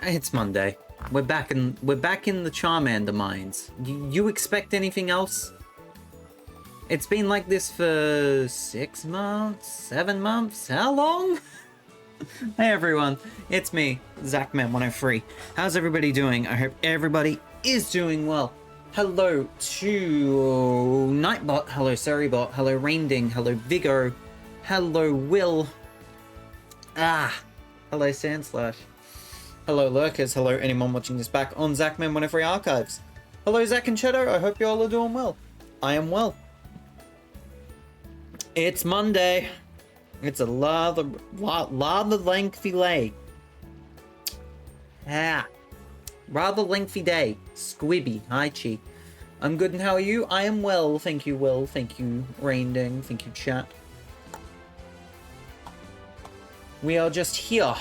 It's Monday. We're back in the Charmander mines. You expect anything else? It's been like this for 6 months, 7 months. How long? Hey everyone, it's me, Zachman103. How's everybody doing? I hope everybody is doing well. Hello to Nightbot, hello Surrybot, hello Rainding, hello Vigo, hello Will. Hello Sandslash. Hello Lurkers, hello anyone watching this back on Zachman103 Archives. Hello Zach and Shadow, I hope you all are doing well. I am well. It's Monday. It's a rather lengthy day. Rather lengthy day. Squibby, hi Chi. I'm good and how are you? I am well, thank you Will, thank you Rainding, thank you chat. We are just here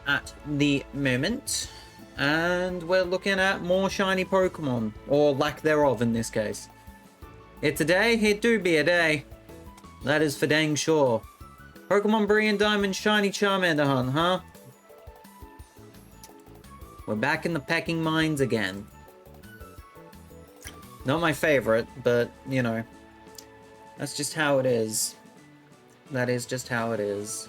at the moment, and we're looking at more shiny Pokemon, or lack thereof in this case. It's a day, it do be a day. That is for dang sure. Pokemon Brilliant Diamond Shiny Charmander Hunt, huh? We're back in the pecking mines again. Not my favorite, but, you know, that's just how it is. That is just how it is.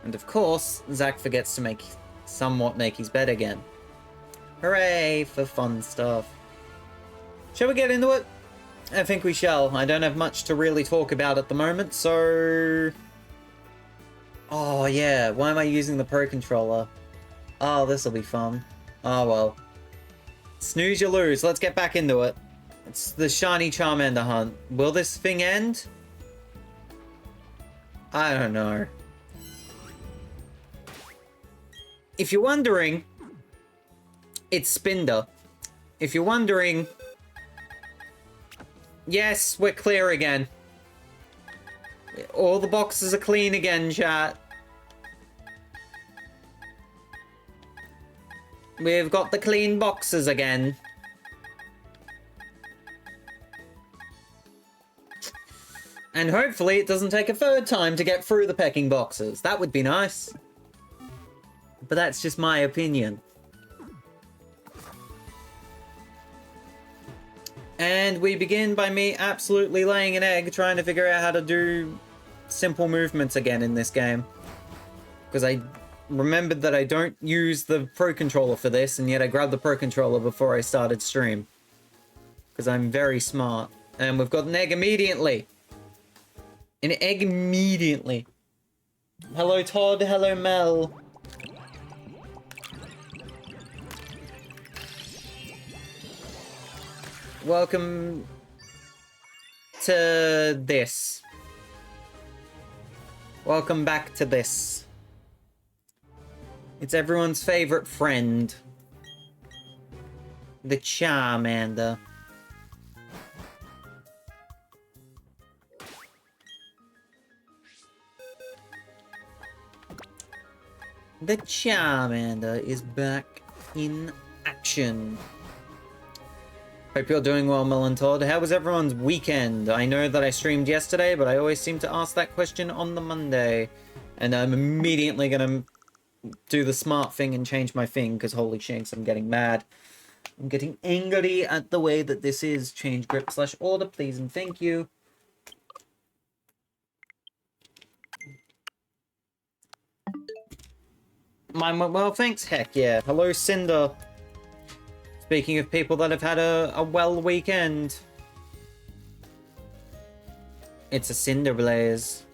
And of course, Zach forgets to somewhat make his bed again. Hooray for fun stuff. Shall we get into it? I think we shall. I don't have much to really talk about at the moment, so... Oh yeah, why am I using the Pro Controller? Oh, this'll be fun. Oh well. Snooze you lose, let's get back into it. It's the Shiny Charmander Hunt. Will this thing end? I don't know. If you're wondering, it's Spinder. If you're wondering, yes, we're clear again. All the boxes are clean again, chat. We've got the clean boxes again. And hopefully it doesn't take a third time to get through the pecking boxes. That would be nice. But that's just my opinion. And we begin by me absolutely laying an egg trying to figure out how to do simple movements again in this game. Because I remembered that I don't use the Pro Controller for this, and yet I grabbed the Pro Controller before I started stream. Because I'm very smart. And we've got an egg immediately. An egg immediately. Hello Todd, hello Mel. Welcome to this. Welcome back to this. It's everyone's favorite friend. The Charmander. The Charmander is back in action. Hope you're doing well, Mel and Todd. How was everyone's weekend? I know that I streamed yesterday, but I always seem to ask that question on the Monday. And I'm immediately gonna do the smart thing and change my thing, because holy shanks, I'm getting mad. I'm getting angry at the way that this is. Change grip/order, please and thank you. Mine went well, thanks. Heck yeah. Hello, Cinder. Speaking of people that have had a well weekend. It's a Cinder Blaze.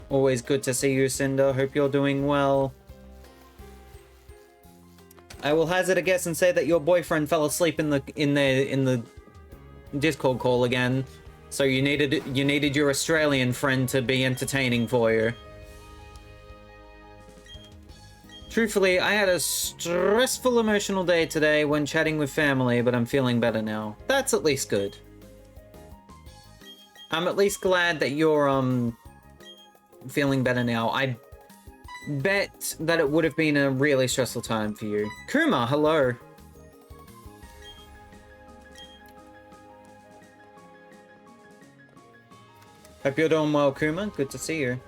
Always good to see you, Cinder. Hope you're doing well. I will hazard a guess and say that your boyfriend fell asleep in the Discord call again. So you needed your Australian friend to be entertaining for you. Truthfully, I had a stressful emotional day today when chatting with family, but I'm feeling better now. That's at least good. I'm at least glad that you're, feeling better now. I bet that it would have been a really stressful time for you. Kuma, hello. Hope you're doing well, Kuma. Good to see you.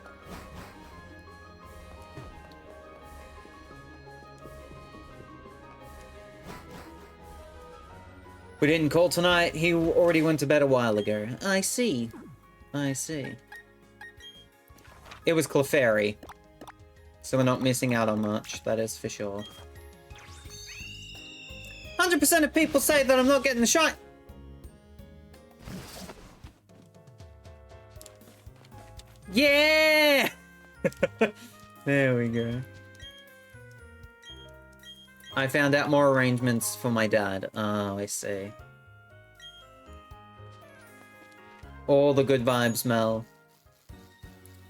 We didn't call tonight. He already went to bed a while ago. I see. I see. It was Clefairy. So we're not missing out on much, that is for sure. 100% of people say that I'm not getting the shine. Yeah! There we go. I found out more arrangements for my dad. Oh, I see. All the good vibes, Mel.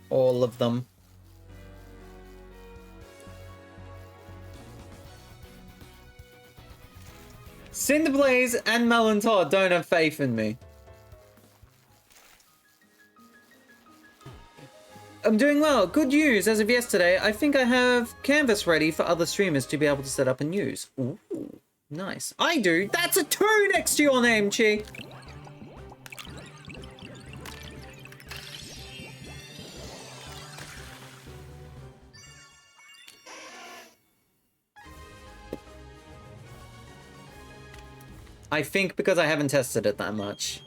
All of them. Cinderblaze and Mel and Todd don't have faith in me. I'm doing well. Good news. As of yesterday, I think I have Canvas ready for other streamers to be able to set up and use. Ooh, nice. I do. That's a 2 next to your name, Chi. I think because I haven't tested it that much.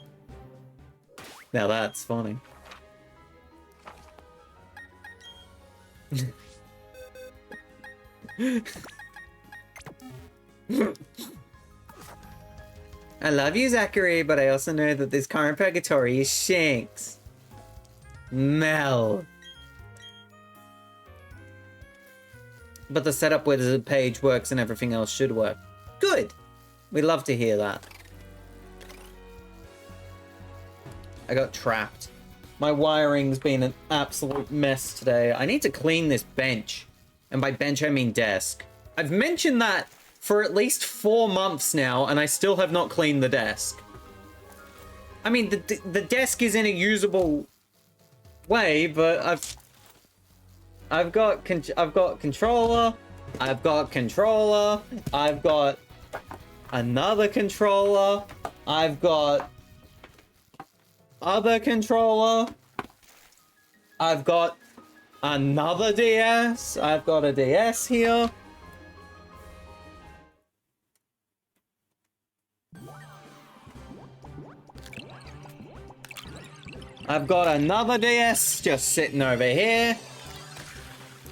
Now that's funny. I love you, Zachary, but I also know that this current purgatory is shanks. Mel. But the setup where the page works and everything else should work. Good. We'd love to hear that. I got trapped. My wiring's been an absolute mess today. I need to clean this bench. And by bench, I mean desk. I've mentioned that for at least 4 months now, and I still have not cleaned the desk. I mean, the desk is in a usable way, but I've got controller, I've got controller, I've got another controller, I've got other controller, I've got another DS, I've got a DS here. I've got another DS just sitting over here.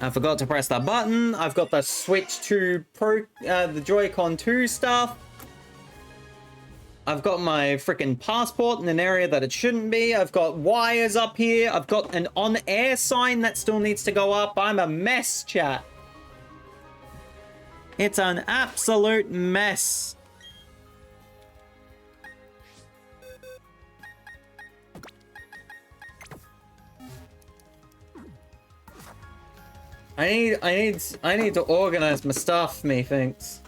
I forgot to press that button. I've got the Switch 2 Pro, the Joy-Con 2 stuff. I've got my freaking passport in an area that it shouldn't be. I've got wires up here. I've got an on-air sign that still needs to go up. I'm a mess, chat. It's an absolute mess. I need to organize my stuff, methinks.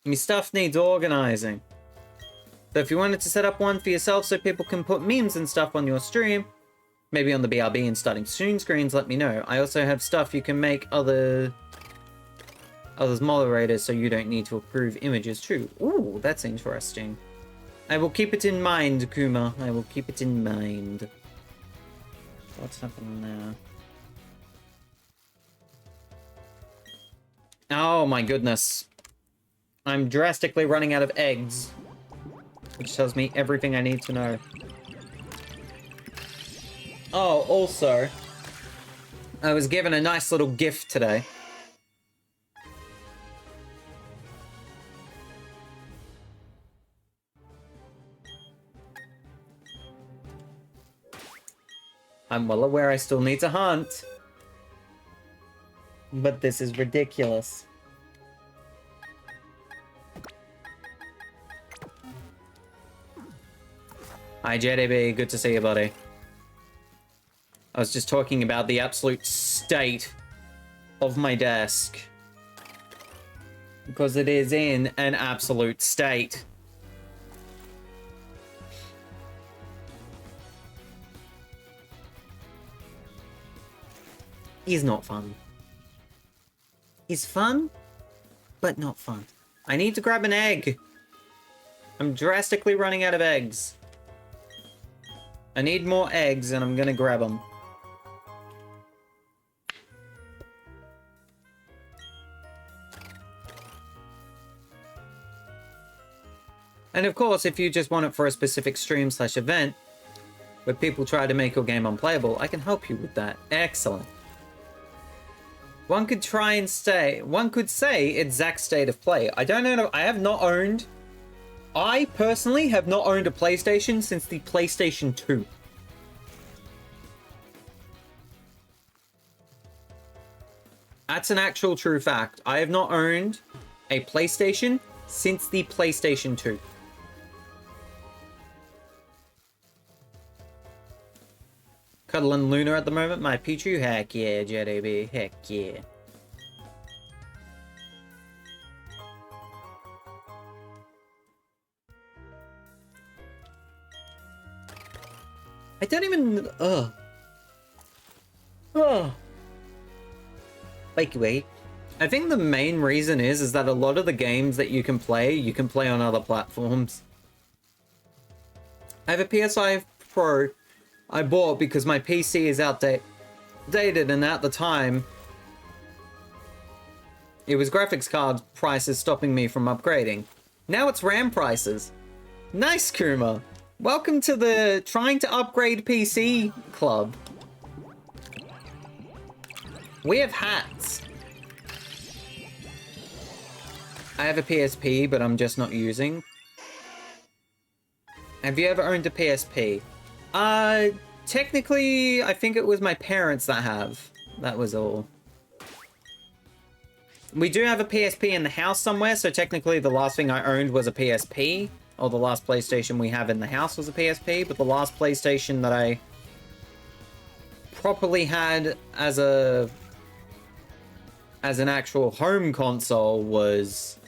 My stuff needs organizing. So if you wanted to set up one for yourself so people can put memes and stuff on your stream, maybe on the BRB and starting soon screens, let me know. I also have stuff you can make others moderators so you don't need to approve images too. Ooh, that's interesting. I will keep it in mind, Kuma. I will keep it in mind. What's happening there? Oh my goodness. I'm drastically running out of eggs, which tells me everything I need to know. Oh, also, I was given a nice little gift today. I'm well aware I still need to hunt. But this is ridiculous. Hi, JDB. Good to see you, buddy. I was just talking about the absolute state of my desk. Because it is in an absolute state. Is not fun. Is fun, but not fun. I need to grab an egg. I'm drastically running out of eggs. I need more eggs, and I'm gonna grab them. And of course, if you just want it for a specific stream/event, where people try to make your game unplayable, I can help you with that. Excellent. One could say it's Zach's state of play. I don't know, I personally have not owned a PlayStation since the PlayStation 2. That's an actual true fact. I have not owned a PlayStation since the PlayStation 2. Cuddling Luna at the moment, my Pichu. Heck yeah, JDB. Heck yeah. I don't even... Wait. I think the main reason is that a lot of the games that you can play on other platforms. I have a PS5 Pro I bought because my PC is outdated, and at the time, it was graphics card prices stopping me from upgrading. Now it's RAM prices. Nice, Kuma. Welcome to the trying to upgrade PC club. We have hats. I have a PSP, but I'm just not using. Have you ever owned a PSP? Technically, I think it was my parents that have. That was all. We do have a PSP in the house somewhere, so technically the last thing I owned was a PSP. Or the last PlayStation we have in the house was a PSP, but the last PlayStation that I properly had as an actual home console was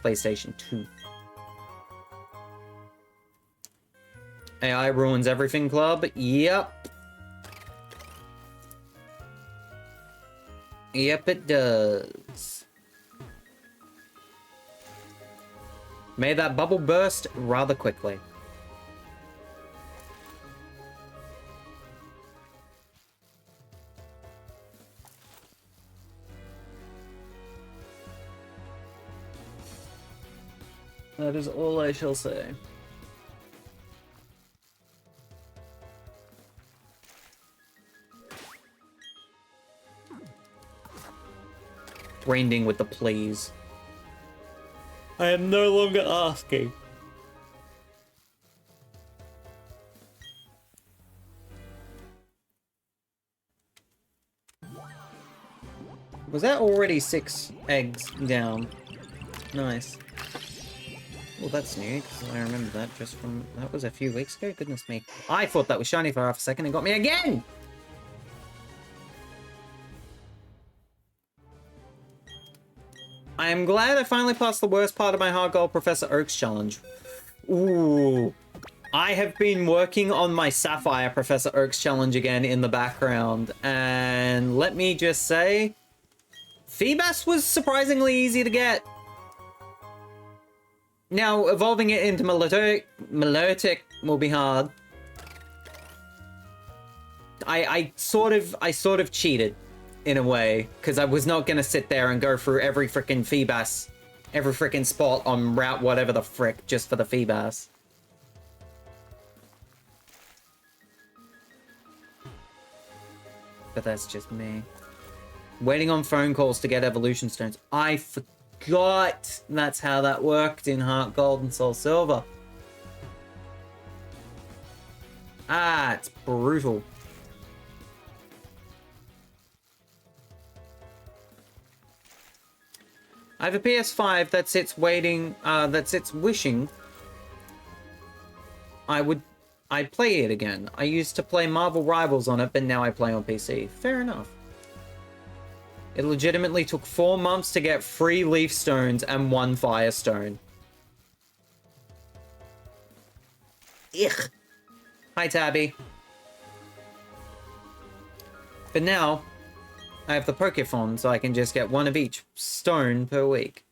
PlayStation 2. AI ruins everything club. Yep. Yep, it does. May that bubble burst rather quickly. That is all I shall say. Grinding with the please. I am no longer asking. Was that already 6 eggs down? Nice. Well, that's new, because I remember that just from... That was a few weeks ago? Goodness me. I thought that was shiny for half a second and got me again! I am glad I finally passed the worst part of my hard goal Professor Oak's challenge. Ooh. I have been working on my Sapphire Professor Oak's challenge again in the background. And let me just say, Feebas was surprisingly easy to get. Now, evolving it into Milotic will be hard. I sort of cheated. In a way, because I was not going to sit there and go through every freaking Feebas, every freaking spot on route whatever the frick, just for the Feebas. But that's just me. Waiting on phone calls to get evolution stones. I forgot that's how that worked in Heart Gold and Soul Silver. Ah, it's brutal. I have a PS5 that sits waiting, that sits wishing I'd play it again. I used to play Marvel Rivals on it, but now I play on PC. Fair enough. It legitimately took 4 months to get 3 Leaf Stones and 1 Firestone. Ugh. Hi, Tabby. But now... I have the Poképhone, so I can just get 1 of each stone per week.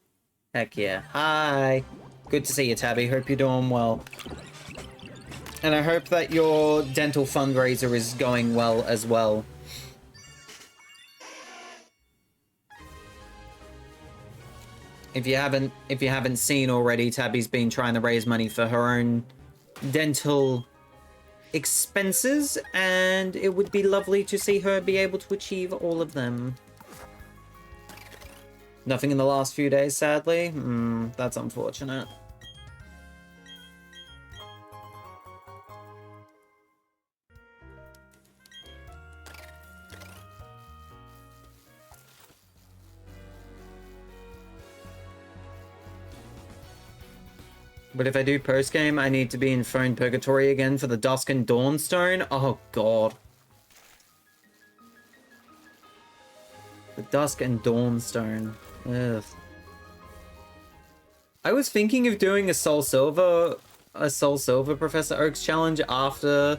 Heck yeah. Hi! Good to see you, Tabby. Hope you're doing well. And I hope that your dental fundraiser is going well as well. If you haven't seen already, Tabby's been trying to raise money for her own dental expenses, and it would be lovely to see her be able to achieve all of them. Nothing in the last few days, sadly. That's unfortunate. But if I do post-game, I need to be in phone purgatory again for the Dusk and Dawn Stone. Oh, God. The Dusk and Dawn Stone. Ugh. I was thinking of doing a Soul Silver Professor Oak's challenge after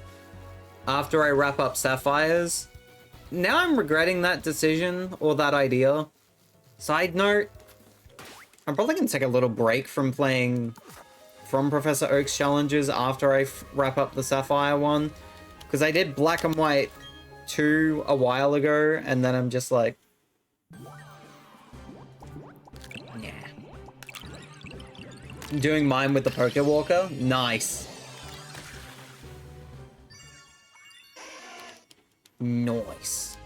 I wrap up Sapphires. Now I'm regretting that decision, or that idea. Side note, I'm probably going to take a little break from playing from Professor Oak's challenges after I wrap up the Sapphire one. Because I did Black and White 2 a while ago, and then I'm just like... yeah. Doing mine with the Pokewalker? Nice. Nice.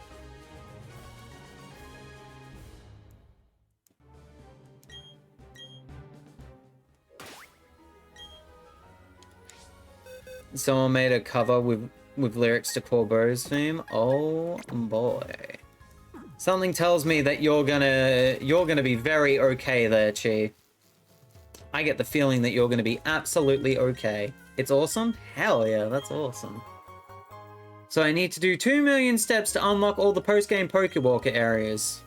Someone made a cover with lyrics to Corbo's theme. Oh boy. Something tells me that you're gonna be very okay there, Chi. I get the feeling that you're gonna be absolutely okay. It's awesome? Hell yeah, that's awesome. So I need to do 2 million steps to unlock all the post-game Pokewalker areas.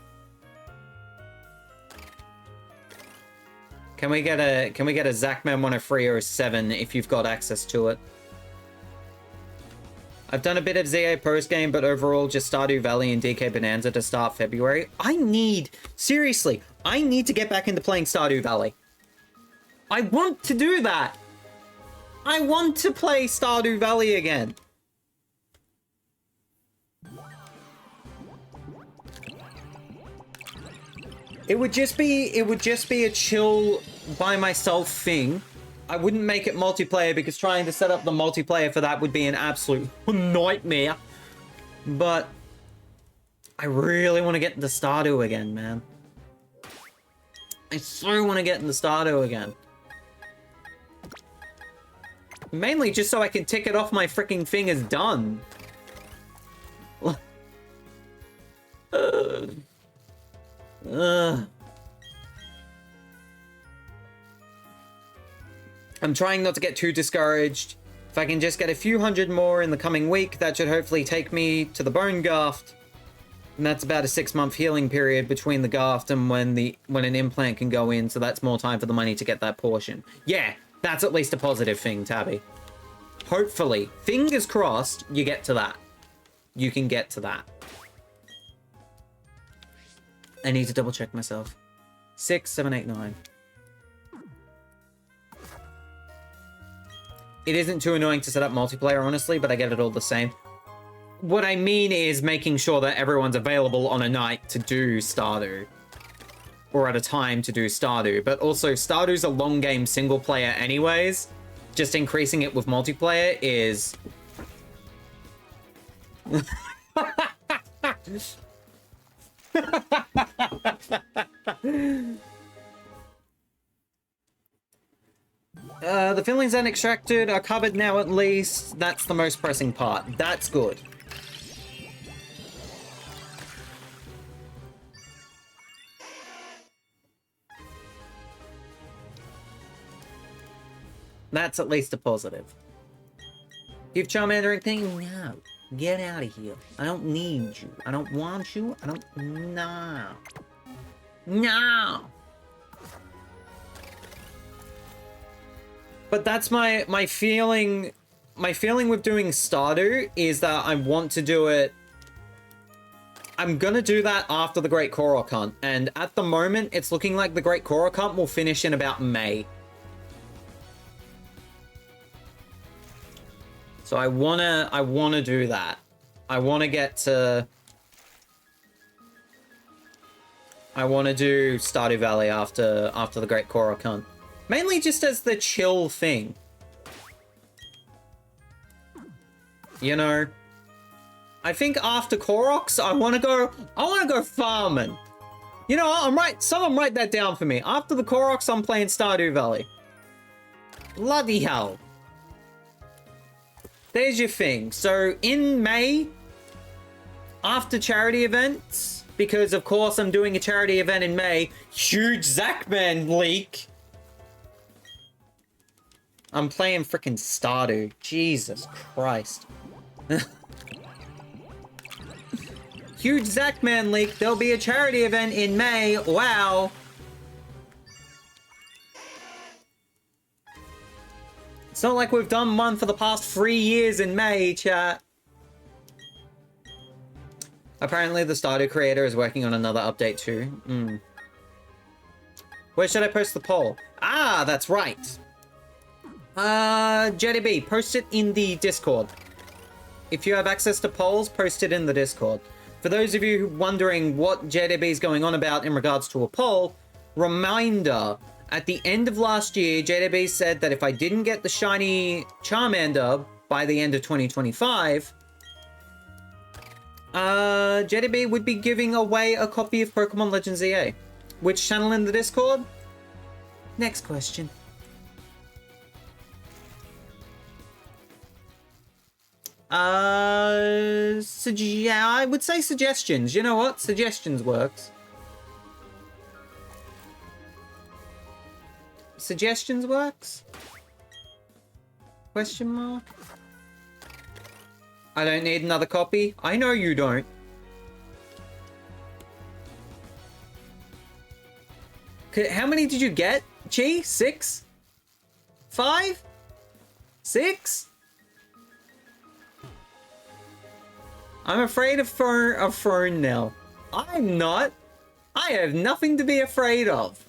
Can we get a Zachman 10307 if you've got access to it? I've done a bit of ZA post-game, but overall just Stardew Valley and DK Bonanza to start February. Seriously, I need to get back into playing Stardew Valley. I want to do that. I want to play Stardew Valley again. It would just be a chill by myself thing. I wouldn't make it multiplayer because trying to set up the multiplayer for that would be an absolute nightmare. But I really want to get into Stardew again, man. I so want to get into Stardew again. Mainly just so I can tick it off my freaking thing as done. I'm trying not to get too discouraged. If I can just get a few hundred more in the coming week, that should hopefully take me to the Bone Graft. And that's about a 6-month healing period between the graft and when an implant can go in, so that's more time for the money to get that portion. Yeah, that's at least a positive thing, Tabby. Hopefully, fingers crossed, you get to that. You can get to that. I need to double check myself. 6, 7, 8, 9. It isn't too annoying to set up multiplayer, honestly, but I get it all the same. What I mean is making sure that everyone's available on a night to do Stardew. Or at a time to do Stardew. But also, Stardew's a long game single player anyways. Just increasing it with multiplayer is... The fillings and extracted are covered now at least. That's the most pressing part. That's good. That's at least a positive. Give Charmander a thing? No. Get out of here. I don't need you. I don't want you. I don't... No. No! But that's my feeling... My feeling with doing Stardew is that I want to do it... I'm gonna do that after the Great Korok Hunt. And at the moment, it's looking like the Great Korok Hunt will finish in about May. So I wanna do that. I wanna get to I want to do Stardew Valley after the Great Korok Hunt. Mainly just as the chill thing. You know, I think after Koroks, I want to go farming. You know what? Someone write that down for me. After the Koroks, I'm playing Stardew Valley. Bloody hell. There's your thing. So in May, after charity events, because of course I'm doing a charity event in May, huge Zachman leak. I'm playing freaking Stardew. Jesus Christ. Huge Zachman leak. There'll be a charity event in May. Wow. It's not like we've done one for the past 3 years in May, chat. Apparently the Stardew creator is working on another update too. Where should I post the poll? Ah, that's right. JDB, post it in the Discord. If you have access to polls, post it in the Discord. For those of you wondering what JDB is going on about in regards to a poll, reminder, at the end of last year, JDB said that if I didn't get the Shiny Charmander by the end of 2025, JDB would be giving away a copy of Pokemon Legends EA. Which channel in the Discord? Next question. Yeah, I would say suggestions. You know what? Suggestions works. Suggestions works? Question mark? I don't need another copy. I know you don't. How many did you get? Chi? 6? 5? 6? I'm afraid of Fern now. I'm not. I have nothing to be afraid of.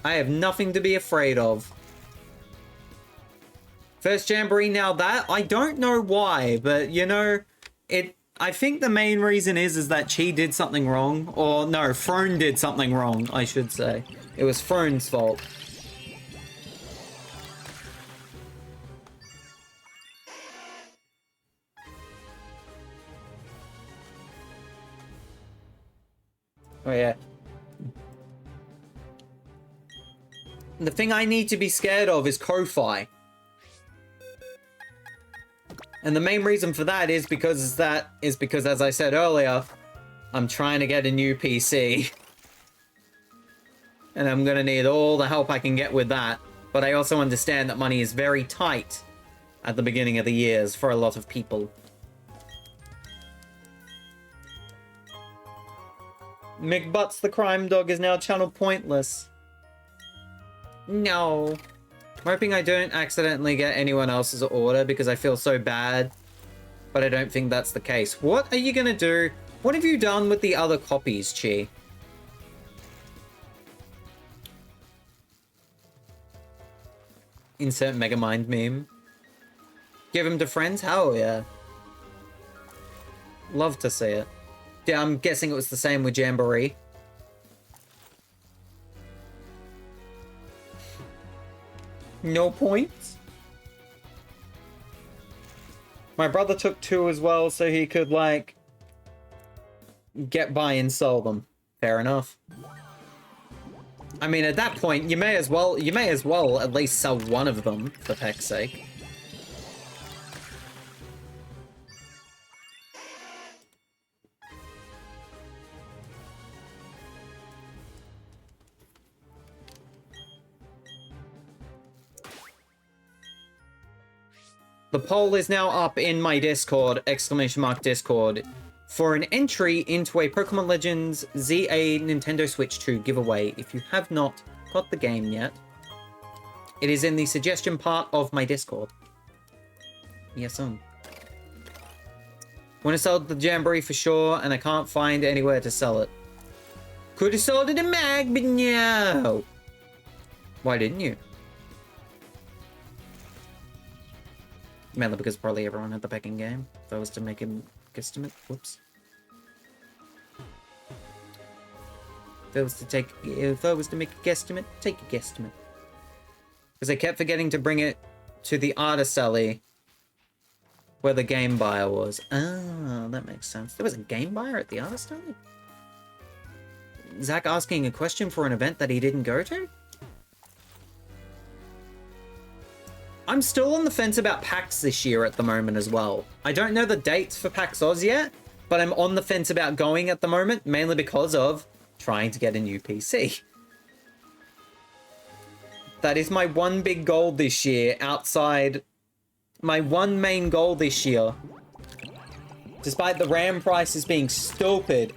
I have nothing to be afraid of. First Jamboree, now that, I don't know why, but you know, I think the main reason is that Chi did something wrong. Or no, Fern did something wrong, I should say. It was Fern's fault. Oh yeah. The thing I need to be scared of is Ko-Fi. And the main reason for that is because as I said earlier, I'm trying to get a new PC. And I'm gonna need all the help I can get with that. But I also understand that money is very tight at the beginning of the years for a lot of people. McButts the crime dog is now channel pointless. No. I'm hoping I don't accidentally get anyone else's order because I feel so bad. But I don't think that's the case. What are you gonna do? What have you done with the other copies, Chi? Insert Megamind meme. Give them to friends? Hell yeah. Love to see it. Yeah, I'm guessing it was the same with Jamboree. No points? My brother took 2 as well, so he could, like, get by and sell them. Fair enough. I mean, at that point, you may as well at least sell one of them, for heck's sake. The poll is now up in my Discord, ! Discord, for an entry into a Pokemon Legends ZA Nintendo Switch 2 giveaway. If you have not got the game yet, it is in the suggestion part of my Discord. Yes, Want to sell the Jamboree for sure, and I can't find anywhere to sell it. Could have sold it in Mag, but no. Why didn't you? Mainly because probably everyone had the pecking game. If I was to make him Guesstimate. Whoops. If I was to make a guesstimate, take a guesstimate. Because I kept forgetting to bring it to the artist alley where the game buyer was. Ah, that makes sense. There was a game buyer at the artist alley? Zach asking a question for an event that he didn't go to? I'm still on the fence about PAX this year at the moment as well. I don't know the dates for PAX Oz yet, but I'm on the fence about going at the moment, mainly because of trying to get a new PC. That is my one big goal this year outside... My one main goal this year, despite the RAM prices being stupid,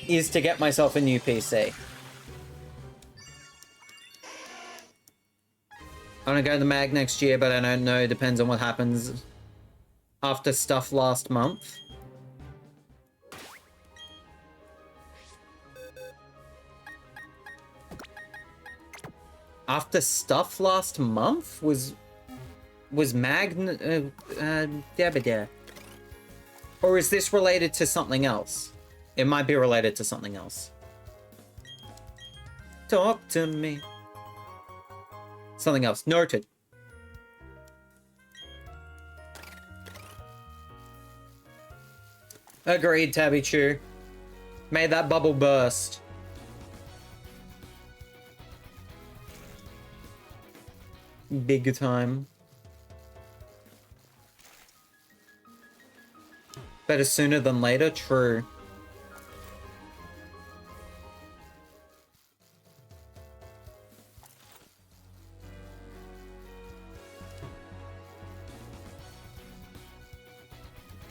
is to get myself a new PC. I want to go to the mag next year, but I don't know. Depends on what happens after stuff last month. After stuff last month was Magn... Or is this related to something else? It might be related to something else. Talk to me. Something else. Noted. Agreed, Tabby Chew. May that bubble burst. Big time. Better sooner than later, true.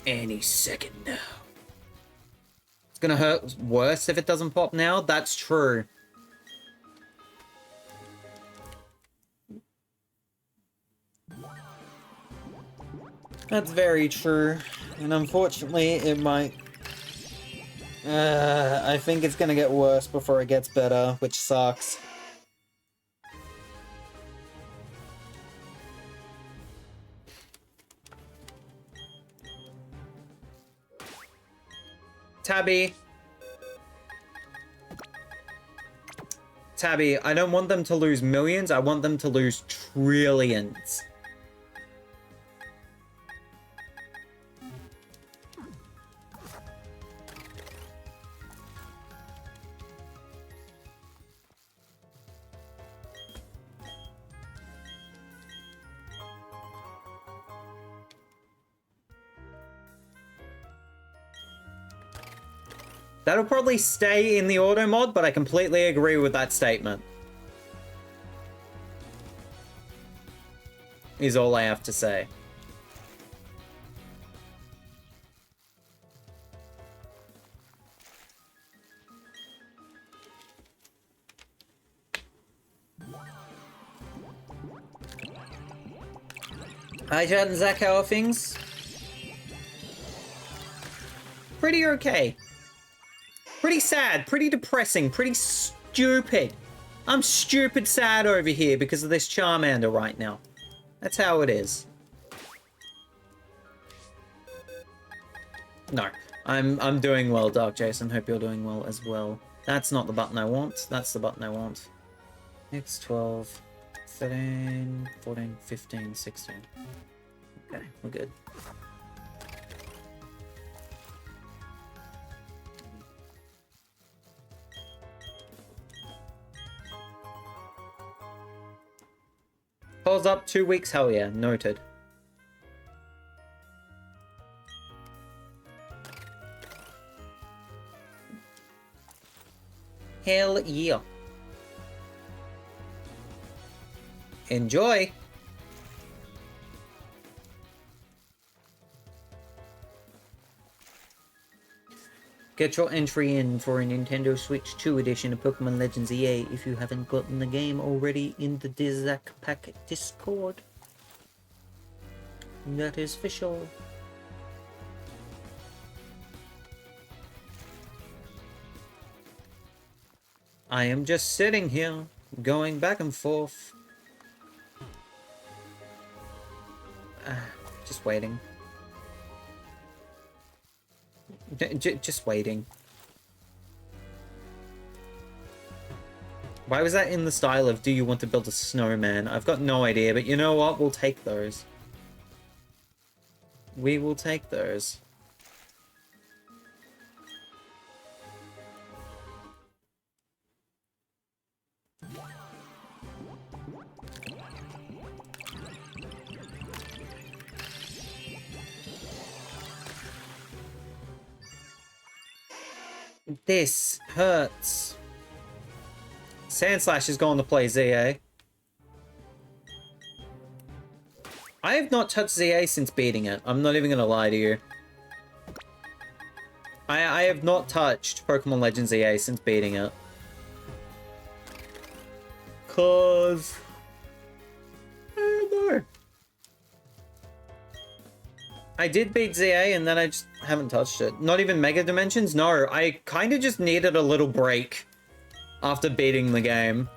Any second now. It's gonna hurt worse if it doesn't pop now, that's true. That's very true. And unfortunately, it might... I think it's gonna get worse before it gets better, which sucks. Tabby. Tabby, I don't want them to lose millions, I want them to lose trillions. That'll probably stay in the auto mod, but I completely agree with that statement. Is all I have to say. Hi, Chad and Zach, how are things? Pretty okay. Pretty sad, pretty depressing, pretty stupid. I'm stupid sad over here because of this Charmander right now. That's how it is. No, I'm doing well, Dark Jason. Hope you're doing well as well. That's not the button I want. That's the button I want. Next 12, 13, 14, 15, 16. Okay, we're good. Pulls up 2 weeks, hell yeah, noted. Hell yeah. Enjoy. Get your entry in for a Nintendo Switch 2 edition of Pokemon Legends EA if you haven't gotten the game already in the Dizak Pack Discord. That is for sure. I am just sitting here, going back and forth. Just waiting. Just waiting. Why was that in the style of, do you want to build a snowman? I've got no idea, but you know what? We'll take those. We will take those. This hurts. Sandslash is going to play ZA. I have not touched ZA since beating it. I'm not even going to lie to you. I have not touched Pokemon Legends ZA since beating it. Cause... I don't know. I did beat ZA and then I just haven't touched it. Not even Mega Dimensions? No, I kind of just needed a little break after beating the game.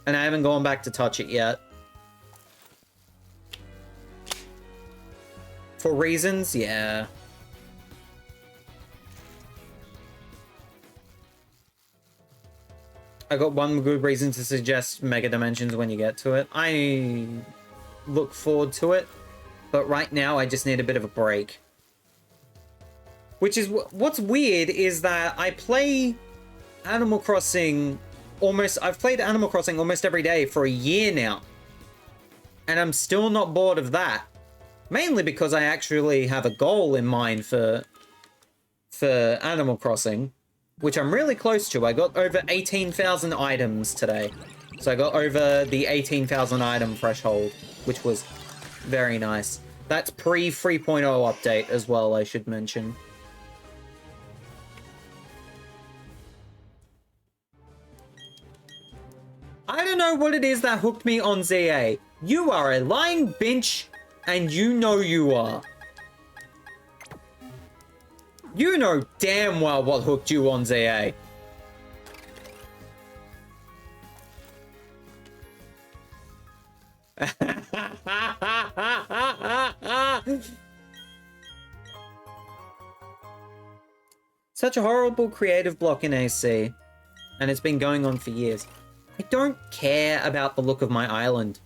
And I haven't gone back to touch it yet. For reasons? Yeah. I got one good reason to suggest Mega Dimensions when you get to it. I look forward to it. But right now, I just need a bit of a break. Which is... What's weird is that I play Animal Crossing almost... I've played Animal Crossing almost every day for a year now. And I'm still not bored of that. Mainly because I actually have a goal in mind for Animal Crossing. Which I'm really close to. I got over 18,000 items today. So I got over the 18,000 item threshold. Which was very nice. That's pre-3.0 update as well, I should mention. I don't know what it is that hooked me on ZA. You are a lying bitch, and you know you are. You know damn well what hooked you on ZA. Such a horrible creative block in AC, and it's been going on for years. I don't care about the look of my island.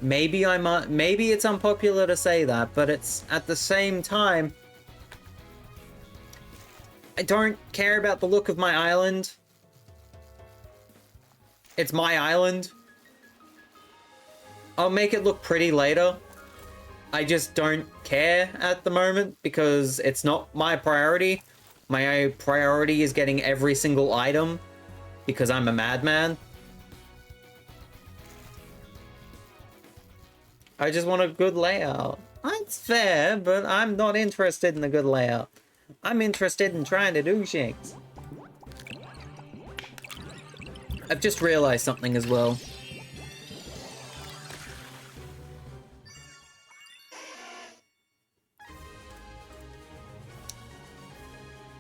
Maybe maybe it's unpopular to say that, but it's at the same time, I don't care about the look of my island. It's my island. I'll make it look pretty later. I just don't care at the moment because it's not my priority. My priority is getting every single item because I'm a madman. I just want a good layout. That's fair, but I'm not interested in a good layout. I'm interested in trying to do things. I've just realized something as well.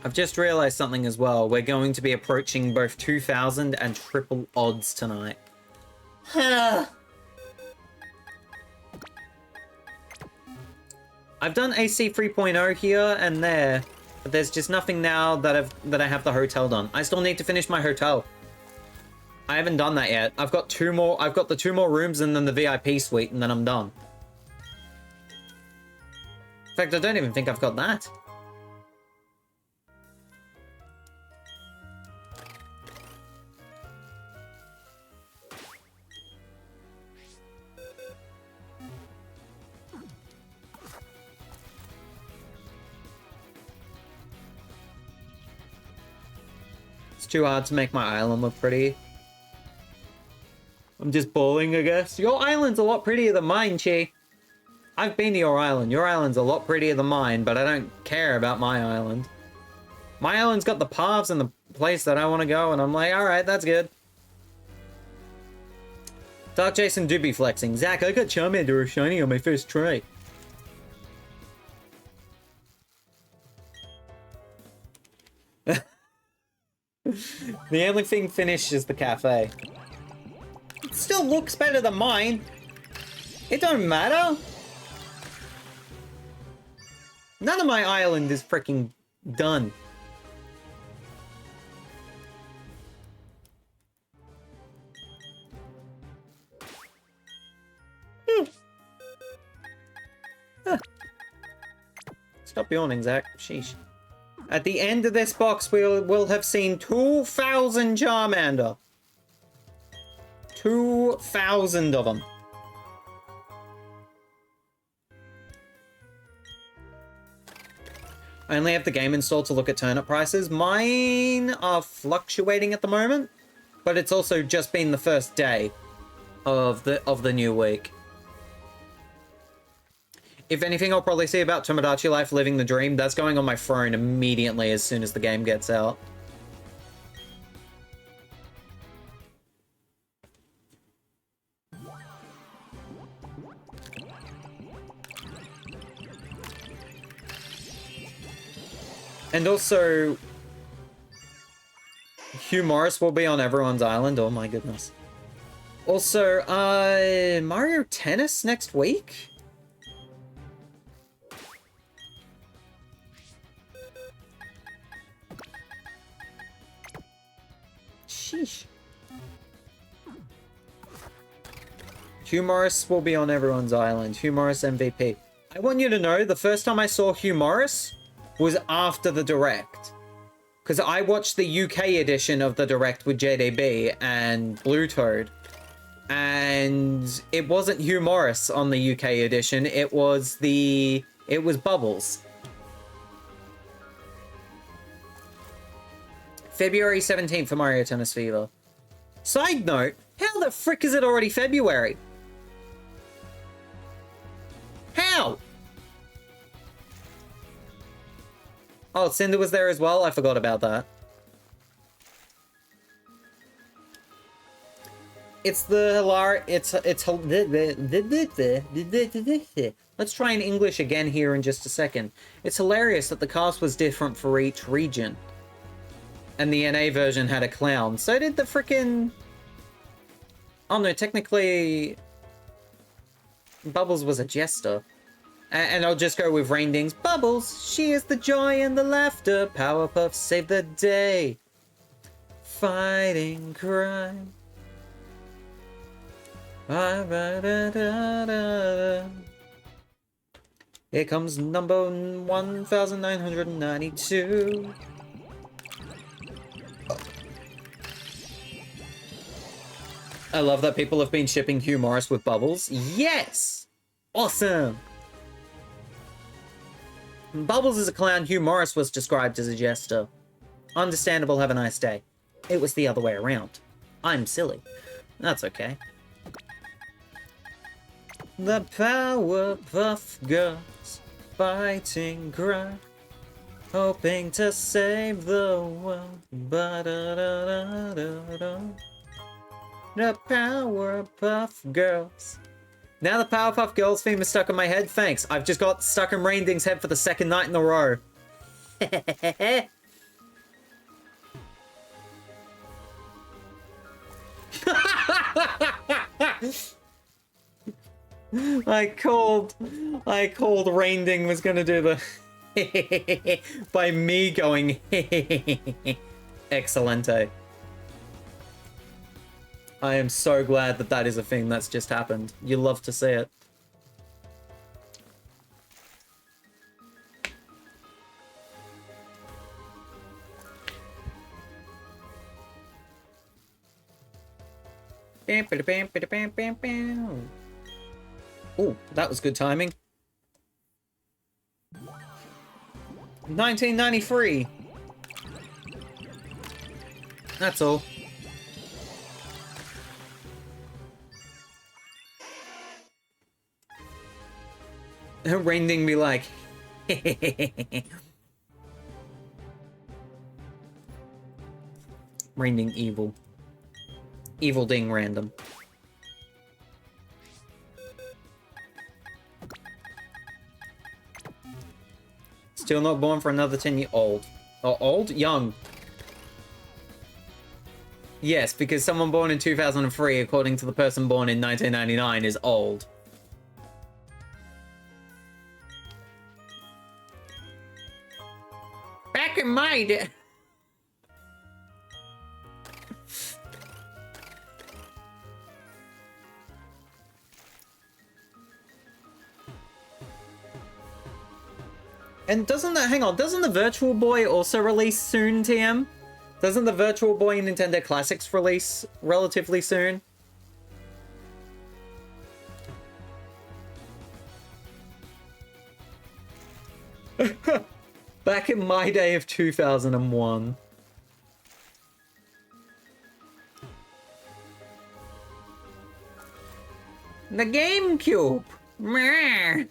I've just realized something as well. We're going to be approaching both 2,000 and triple odds tonight. I've done AC 3.0 here and there, but there's just nothing now that I have the hotel done. I still need to finish my hotel. I haven't done that yet. I've got the two more rooms and then the VIP suite, and then I'm done. In fact, I don't even think I've got that. It's too hard to make my island look pretty. I'm just balling, I guess. Your island's a lot prettier than mine, Chi. I've been to your island. Your island's a lot prettier than mine, but I don't care about my island. My island's got the paths and the place that I want to go, and I'm like, alright, that's good. Dark Jason do be flexing. Zach, I got Charmander or Shiny on my first try. The only thing finished is the cafe. It still looks better than mine. It don't matter. None of my island is freaking Done. Stop yawning, Zach. Sheesh. At the end of this box, we'll have seen 2,000 Charmander. 2,000 of them. I only have the game installed to look at turnip prices. Mine are fluctuating at the moment, but it's also just been the first day of the new week. If anything, I'll probably see about Tomodachi Life Living the Dream. That's going on my phone immediately as soon as the game gets out. And also, Hugh Morris will be on everyone's island. Oh my goodness. Also, Mario Tennis next week? Sheesh. Hugh Morris will be on everyone's island. Hugh Morris MVP. I want you to know, the first time I saw Hugh Morris was after the Direct. Because I watched the UK edition of the Direct with JDB and Blue Toad. And it wasn't Hugh Morris on the UK edition, it was Bubbles. February 17th for Mario Tennis Fever. Side note, how the frick is it already February? How? Oh, Cinder was there as well? I forgot about that. It's the hilarious... Let's try in English again here in just a second. It's hilarious that the cast was different for each region. And the NA version had a clown. So did the frickin'... Oh no, technically... Bubbles was a jester. And I'll just go with Rainding's Bubbles. She is the joy and the laughter. Powerpuff save the day. Fighting crime. Here comes number 1992. I love that people have been shipping Hugh Morris with Bubbles. Yes! Awesome! Bubbles is a clown. Hugh Morris was described as a jester. Understandable, have a nice day. It was the other way around. I'm silly. That's okay. The Powerpuff Girls fighting crime, hoping to save the world. Ba-da-da-da-da-da. The Powerpuff Girls. Now the Powerpuff Girls theme is stuck in my head. Thanks. I've just got stuck in Rainding's head for the second night in a row. I called Rainding was gonna do the by me going Excelente. I am so glad that that is a thing that's just happened. You love to see it. Oh, that was good timing. 1993. That's all. Rainding me like. Rainding evil. Evil ding random. Still not born for another 10 years old. Oh, old? Young. Yes, because someone born in 2003, according to the person born in 1999, is old. Back in my day. And doesn't that, hang on, doesn't the Virtual Boy also release soon, TM? Doesn't the Virtual Boy Nintendo Classics release relatively soon? Back in my day of 2001. The GameCube! Meh.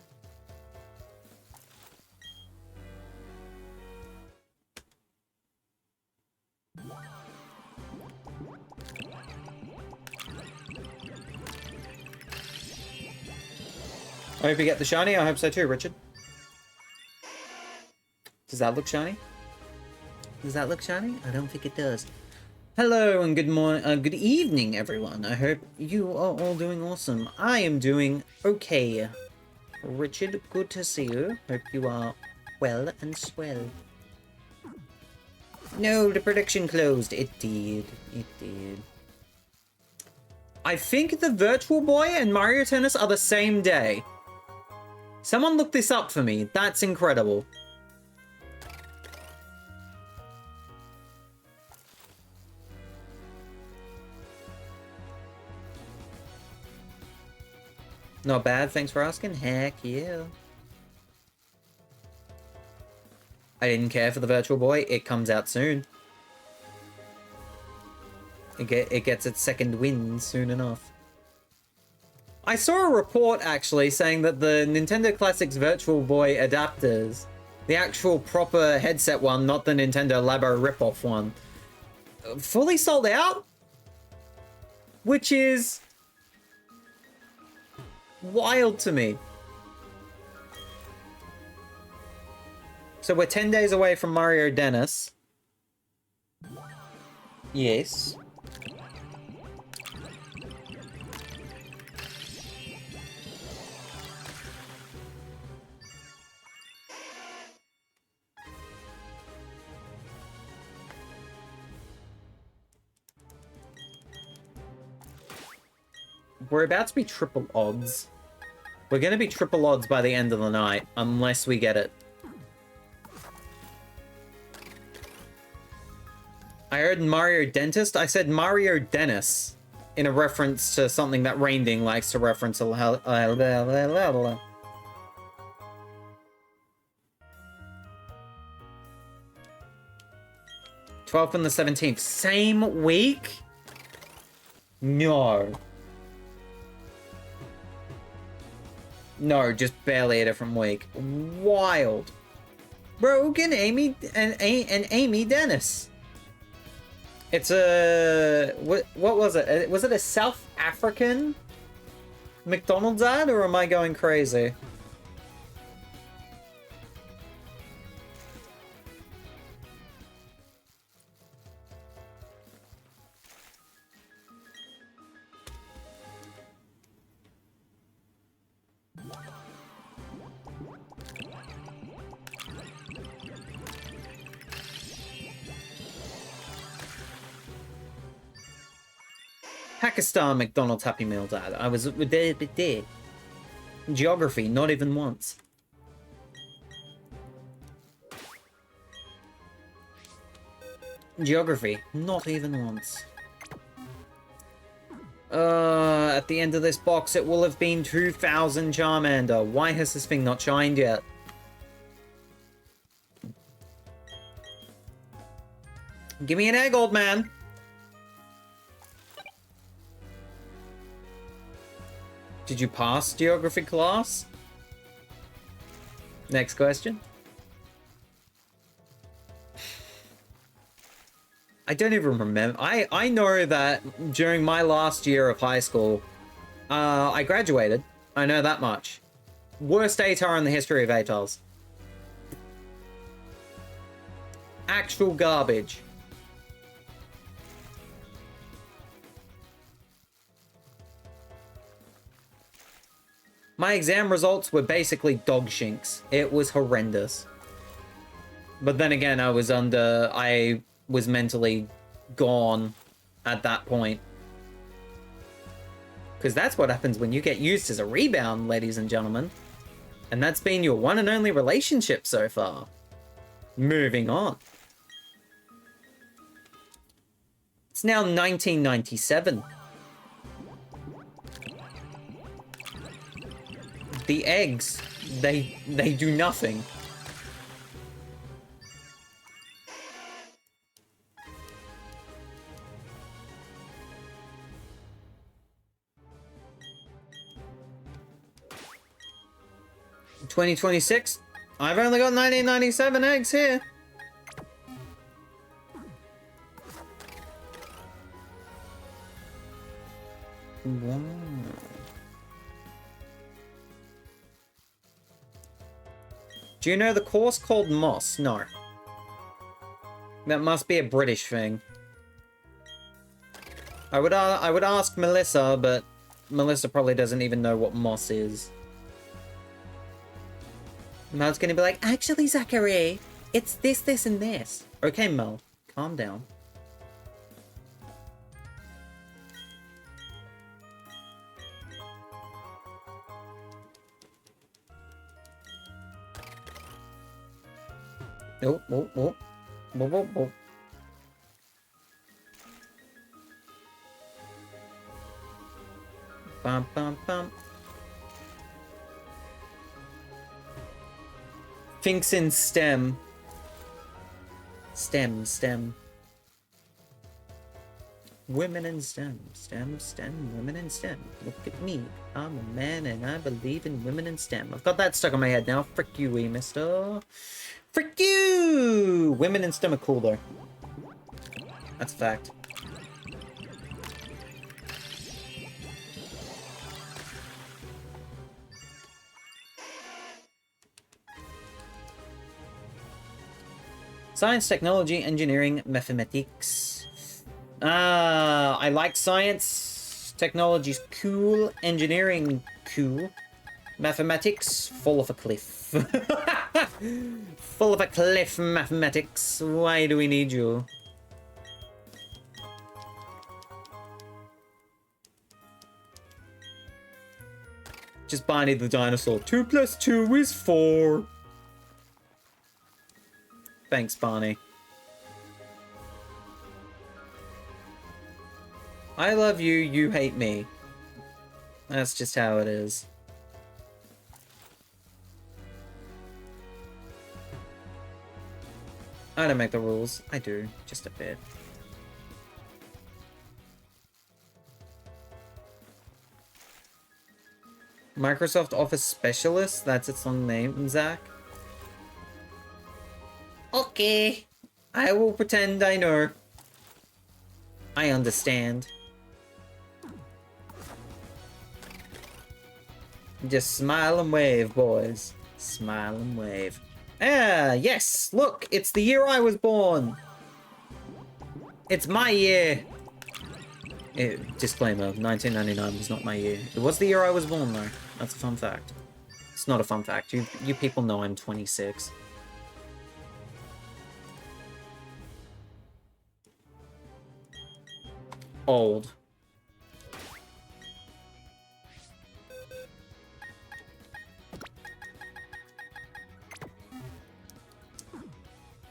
I hope you get the shiny. I hope so too, Richard. Does that look shiny? Does that look shiny? I don't think it does. Hello and good morning, good evening, everyone. I hope you are all doing awesome. I am doing okay. Richard, good to see you. Hope you are well and swell. No, the prediction closed. It did. It did. I think the Virtual Boy and Mario Tennis are the same day. Someone look this up for me. That's incredible. Not bad, thanks for asking. Heck yeah. I didn't care for the Virtual Boy. It comes out soon. It gets its second win soon enough. I saw a report, actually, saying that the Nintendo Classics Virtual Boy adapters, the actual proper headset one, not the Nintendo Labo ripoff one, fully sold out? Which is wild to me. So we're 10 days away from Mario Dennis. Yes. We're about to be triple odds. We're going to be triple odds by the end of the night, unless we get it. I heard Mario Dentist. I said Mario Dennis in a reference to something that Rainding likes to reference. 12th and the 17th. Same week? No. No, just barely a different week. Wild. Brogan Amy and Amy Dennis. It's a... What was it? Was it a South African McDonald's ad, or am I going crazy? Pakistan McDonald's Happy Meal ad. I was there. Geography, not even once. Geography, not even once. At the end of this box, it will have been 2,000 Charmander. Why has this thing not shined yet? Give me an egg, old man. Did you pass geography class? Next question. I don't even remember. I know that during my last year of high school, I graduated. I know that much. Worst ATAR in the history of ATARs. Actual garbage. My exam results were basically dog shinks. It was horrendous. But then again, I was mentally gone at that point. Because that's what happens when you get used as a rebound, ladies and gentlemen. And that's been your one and only relationship so far. Moving on. It's now 1997. The eggs, they do nothing. $2026. I've only got 1997 eggs here. Wow. Do you know the course called Moss? No. That must be a British thing. I would ask Melissa, but Melissa probably doesn't even know what Moss is. Mel's gonna be like, actually, Zachary, it's this, this, and this. Okay, Mel, calm down. Oh, oh, oh. Oh, oh, oh. Bum, bum, bum. Thinks in STEM. STEM. Women in STEM. STEM, women in STEM. Look at me. I'm a man and I believe in women in STEM. I've got that stuck in my head now. Frick you, mister. Frick you! Women in STEM are cool, though. That's a fact. Science, technology, engineering, mathematics. I like science. Technology's cool. Engineering, cool. Mathematics, full of a cliff. Full of a cliff, mathematics. Why do we need you? Just Barney the dinosaur. 2 + 2 is 4. Thanks, Barney. I love you, you hate me. That's just how it is. I don't make the rules. I do, just a bit. Microsoft Office Specialist? That's its long name, Zach? Okay. I will pretend I know. I understand. Just smile and wave, boys. Smile and wave. Ah, yes! Look! It's the year I was born! It's my year! Disclaimer, 1999 was not my year. It was the year I was born, though. That's a fun fact. It's not a fun fact. You people know I'm 26. Old.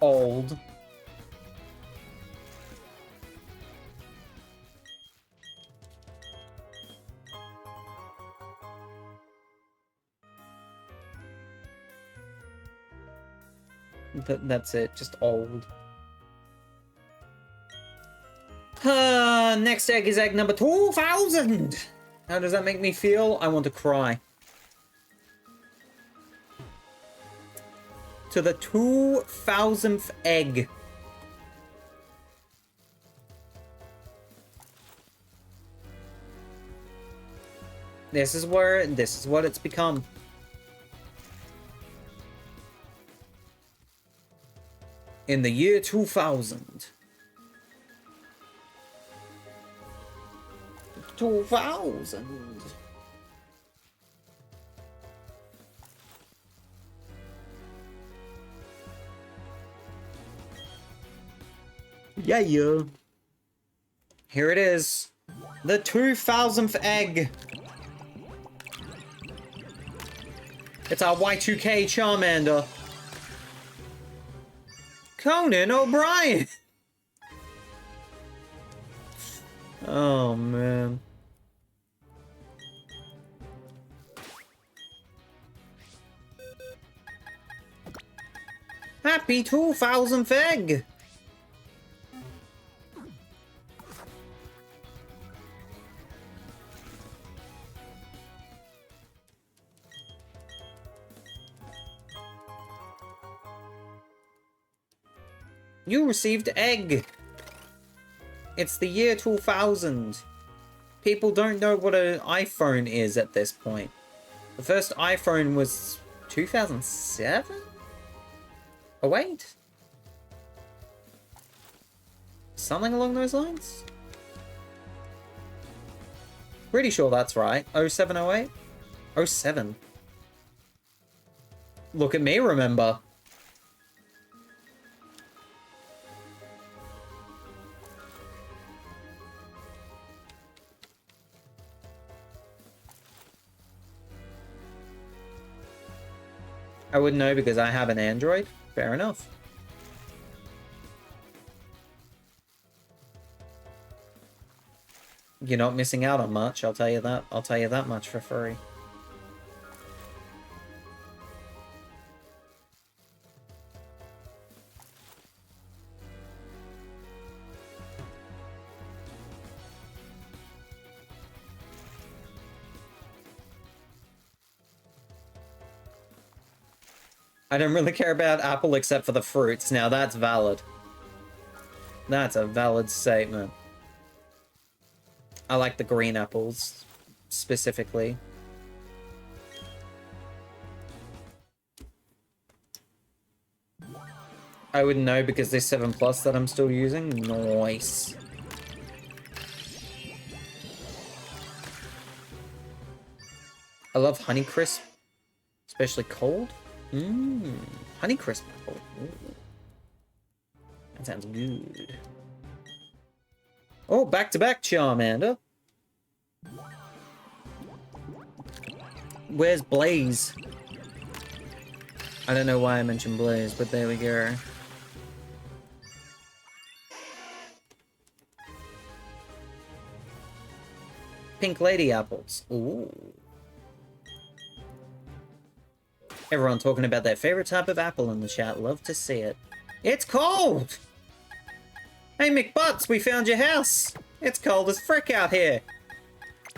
Old. That's it, just old. Next egg is egg number 2000! How does that make me feel? I want to cry. To the 2000th egg. This is what it's become. In the year 2000. 2000. Yeah, yeah. Here it is. The 2000th egg. It's our Y2K Charmander. Conan O'Brien. Oh, man. Happy 2000th egg. You received egg. It's the year 2000. People don't know what an iPhone is at this point. The first iPhone was 2007? Oh, wait. Something along those lines? Pretty sure that's right. 07, 08? 07. Look at me, remember. I wouldn't know because I have an Android. Fair enough. You're not missing out on much, I'll tell you that. I'll tell you that much for free. I don't really care about Apple except for the fruits. Now that's valid. That's a valid statement. I like the green apples, specifically. I wouldn't know because there's 7 Plus that I'm still using. Nice. I love Honeycrisp, especially cold. Honeycrisp apple. Ooh. That sounds good. Oh, back-to-back Charmander. Where's Blaze? I don't know why I mentioned Blaze, but there we go. Pink Lady apples. Ooh. Everyone talking about their favorite type of apple in the chat. Love to see it. It's cold! Hey, McButts, we found your house. It's cold as frick out here.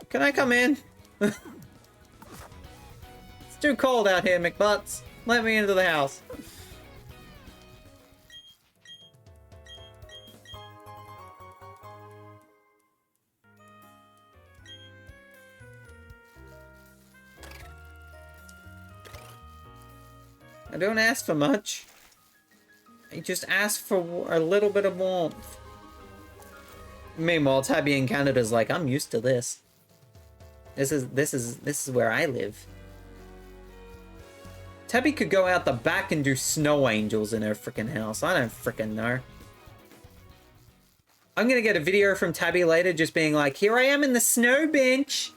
Can I come in? It's too cold out here, McButts. Let me into the house. I don't ask for much. I just ask for a little bit of warmth. Meanwhile, Tabby in Canada's like, I'm used to this. This is where I live. Tabby could go out the back and do snow angels in her freaking house. I don't freaking know. I'm gonna get a video from Tabby later just being like, here I am in the snow bench.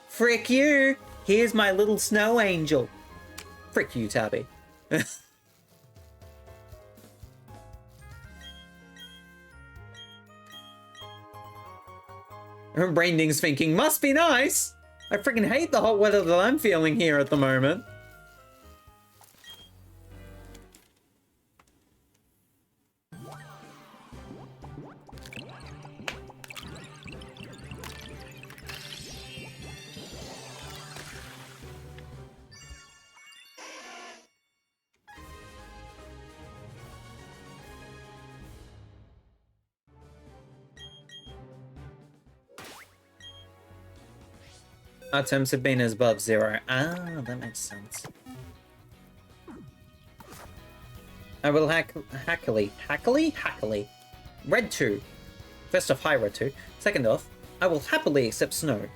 Frick you. Here's my little snow angel. Frick you, Tabby. Her brain ding's thinking, must be nice. I freaking hate the hot weather that I'm feeling here at the moment. Our temps have been above 0. Ah, that makes sense. I will happily. Red 2. First off, hi Red 2. Second off, I will happily accept snow.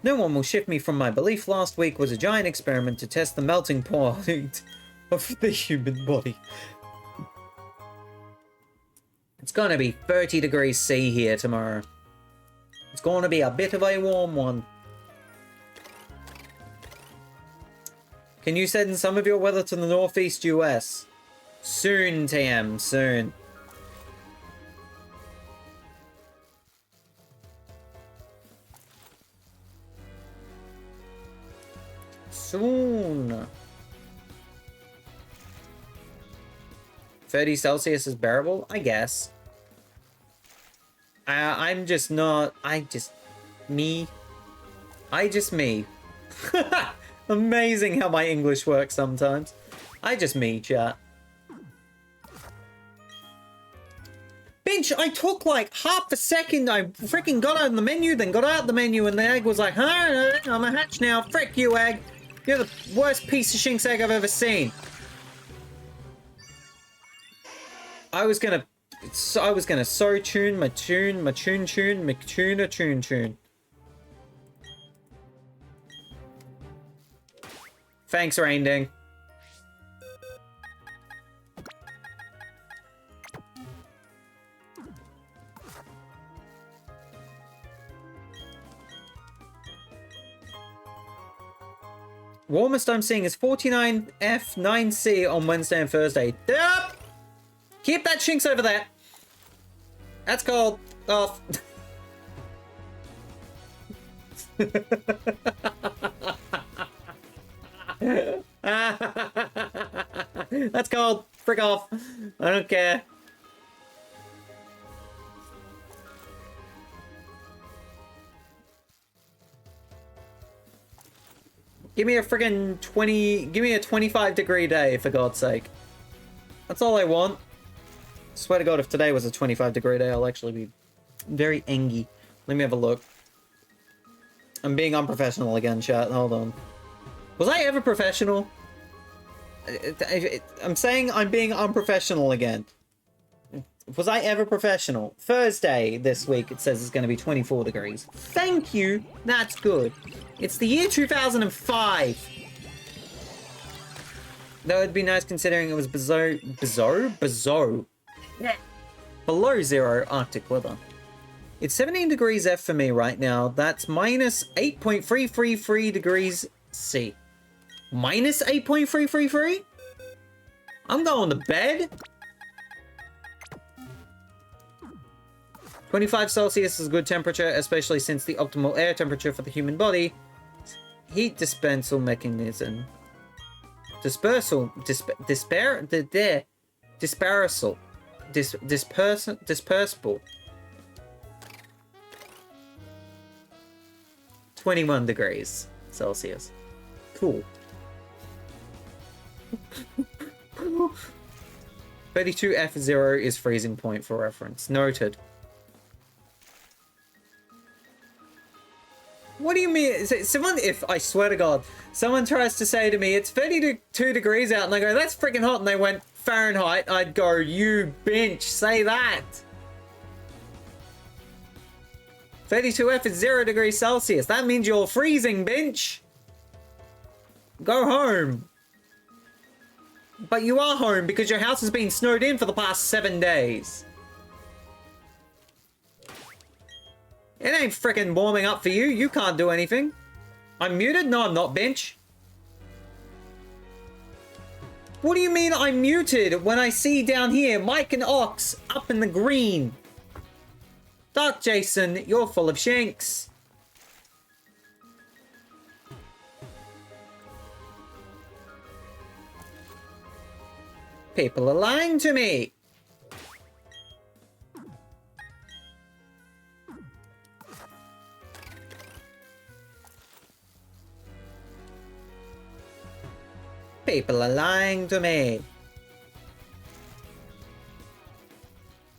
No one will shift me from my belief last week was a giant experiment to test the melting point of the human body. It's gonna be 30 degrees C here tomorrow. It's gonna be a bit of a warm one. Can you send some of your weather to the northeast US? Soon, TM, soon. Soon. 30 Celsius is bearable? I guess. I'm just not... Me. Amazing how my English works sometimes. Me, chat. Bitch, I took like half a second. I freaking got out of the menu, then got out the menu, and the egg was like, huh, I'm a hatch now. Frick you, egg. You're the worst piece of Shinx egg I've ever seen. I was gonna so tune my tune. Thanks, Rainding. Warmest I'm seeing is 49F 9C on Wednesday and Thursday. Yep. Keep that Shinx over there. That's cold. Off. That's cold. Frick off. I don't care. Give me a friggin' 20... Give me a 25-degree day, for God's sake. That's all I want. Swear to God, if today was a 25-degree day, I'll actually be very angry. Let me have a look. I'm being unprofessional again, chat. Hold on. Was I ever professional? I'm saying I'm being unprofessional again. Was I ever professional? Thursday this week, it says it's going to be 24 degrees. Thank you. That's good. It's the year 2005. That would be nice considering it was below zero Arctic weather. It's 17 degrees F for me right now. That's minus 8.333 degrees C. Minus 8.333? I'm going to bed. 25 Celsius is a good temperature, especially since the optimal air temperature for the human body. Heat dispersal mechanism. Dispersal. Dispersible. 21 degrees Celsius. Cool. 32 F0 is freezing point for reference. Noted. What do you mean? If I swear to God, someone tries to say to me, it's 32 degrees out, and I go, that's freaking hot, and they went Fahrenheit, I'd go, you bench, say that. 32F is 0 degrees Celsius. That means you're freezing, bench. Go home. But you are home because your house has been snowed in for the past 7 days. It ain't frickin' warming up for you. You can't do anything. I'm muted? No, I'm not, bench. What do you mean I'm muted when I see down here Mike and Ox up in the green? Dark Jason, you're full of Shinx. People are lying to me. People are lying to me.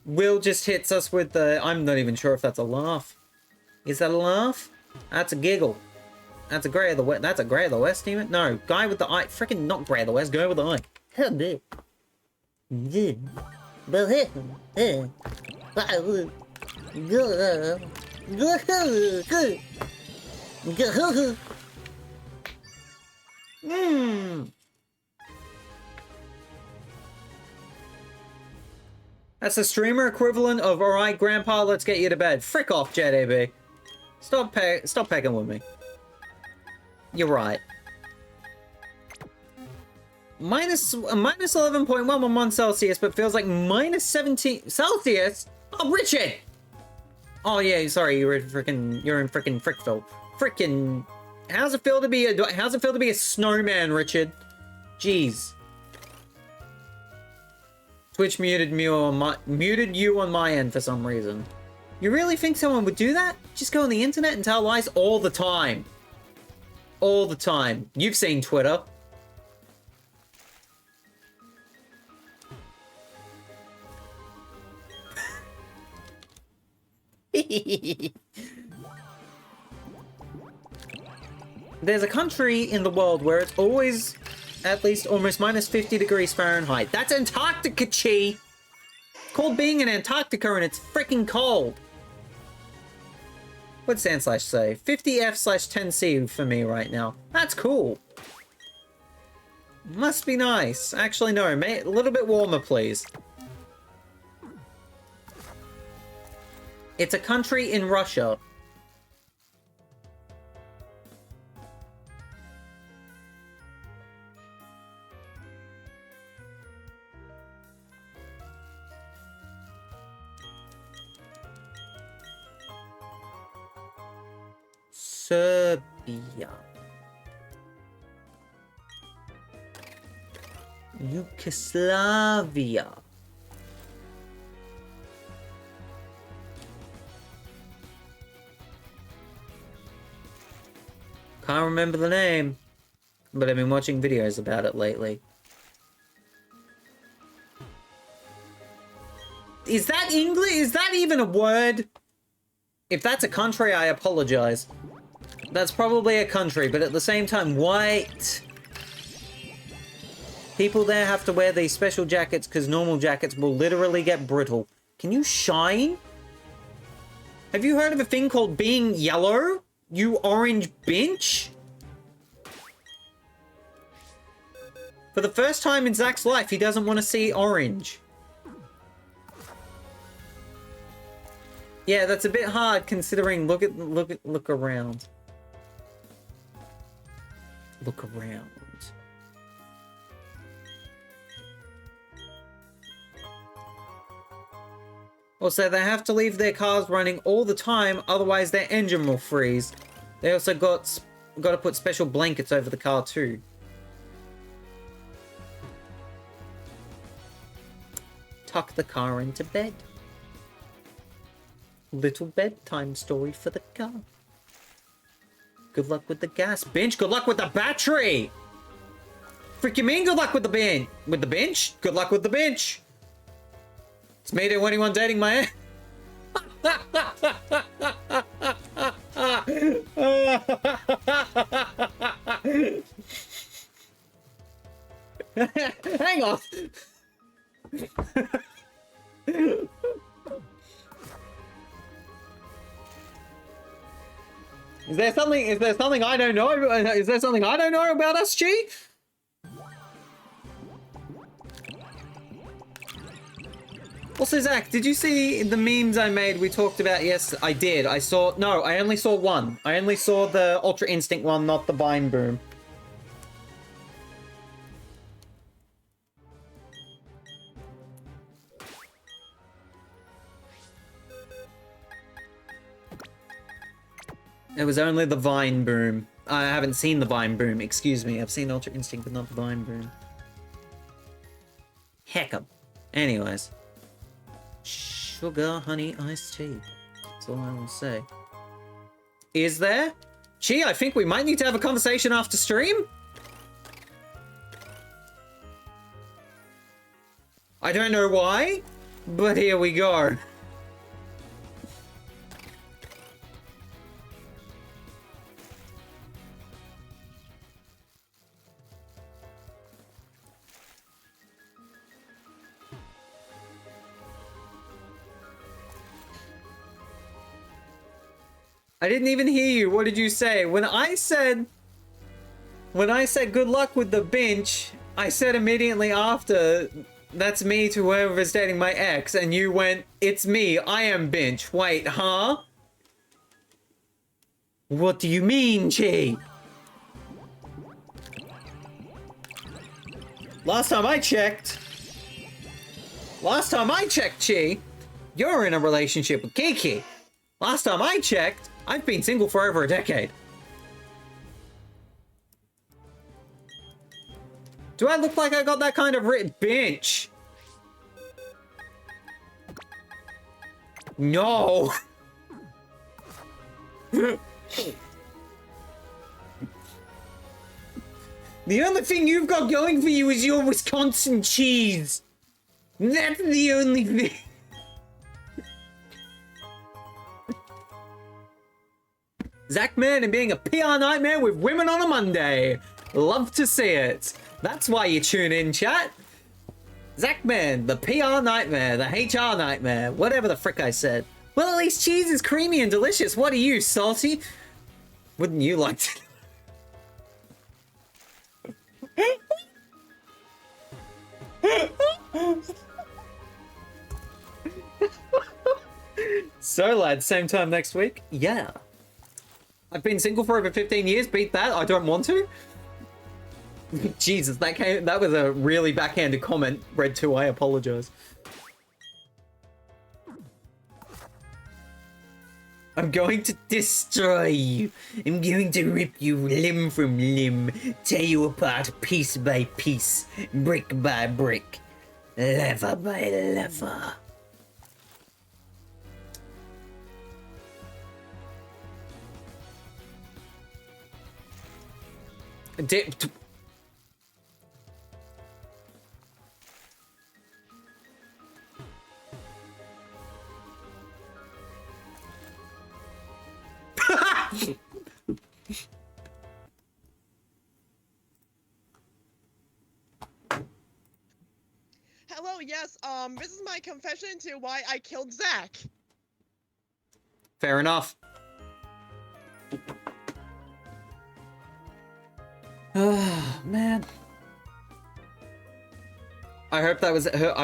Will just hits us with the... I'm not even sure if that's a laugh. Is that a laugh? That's a giggle. That's a Grey of the West. That's a Grey of the West team. No, guy with the eye. Freaking not Grey of the West. Guy with the eye. That's the streamer equivalent of, alright, Grandpa, let's get you to bed. Frick off, JDB. Stop pecking with me. You're right. Minus 11.111 Celsius, but feels like minus 17 Celsius? Oh, Richard! Oh yeah, sorry, you're in frickin' Frickville. Frickin', how's it feel to be a snowman, Richard? Jeez. Twitch muted you on my end for some reason. You really think someone would do that? Just go on the internet and tell lies all the time. All the time. You've seen Twitter. There's a country in the world where it's always at least almost minus 50 degrees Fahrenheit. That's Antarctica, Chi! It's called being in Antarctica and it's freaking cold. What'd Sandslash say? 50F/10C for me right now. That's cool. Must be nice. Actually, no. A little bit warmer, please. It's a country in Russia. Serbia. Yugoslavia. Can't remember the name, but I've been watching videos about it lately. Is that English? Is that even a word? If that's a country, I apologize. That's probably a country, but at the same time, what? People there have to wear these special jackets because normal jackets will literally get brittle. Can you shine? Have you heard of a thing called being yellow? You orange bench? For the first time in Zach's life, he doesn't want to see orange. Yeah, that's a bit hard considering look around. Look around. Also, they have to leave their cars running all the time, otherwise their engine will freeze. They also got to put special blankets over the car too. Tuck the car into bed. Little bedtime story for the car. Good luck with the gas bench. Good luck with the battery. Frick you mean good luck with the bench? With the bench? Good luck with the bench. It's me to anyone dating my ass. Hang on. Is there something I don't know? Is there something I don't know about us, G? Also, Zach, did you see the memes I made we talked about? Yes, I did. I only saw one. I only saw the Ultra Instinct one, not the Vine Boom. It was only the Vine Boom. I haven't seen the Vine Boom, excuse me. I've seen Ultra Instinct, but not the Vine Boom. Heck 'em. Anyways. Sugar, honey, iced tea. That's all I will say. Is there? Gee, I think we might need to have a conversation after stream. I don't know why, but here we go. I didn't even hear you. What did you say? When I said good luck with the bench, I said immediately after, That's me to whoever's dating my ex, and you went, it's me, I am Binch. Wait, huh? What do you mean, Chi? Last time I checked, Chi, you're in a relationship with Kiki. Last time I checked, I've been single for over a decade. Do I look like I got that kind of bench? No. The only thing you've got going for you is your Wisconsin cheese. That's the only thing. Zachman and being a PR nightmare with women on a Monday. Love to see it. That's why you tune in, chat. Zachman, the PR nightmare, the HR nightmare, whatever the frick I said. Well, at least cheese is creamy and delicious. What are you, salty? Wouldn't you like to... So, lads, same time next week? Yeah. I've been single for over 15 years. Beat that. I don't want to. Jesus, that was a really backhanded comment. Red 2, I apologize. I'm going to destroy you. I'm going to rip you limb from limb, tear you apart piece by piece, brick by brick, lever by lever. Hello, yes, this is my confession to why I killed Zach. Fair enough. Oh, man. I hope that was her.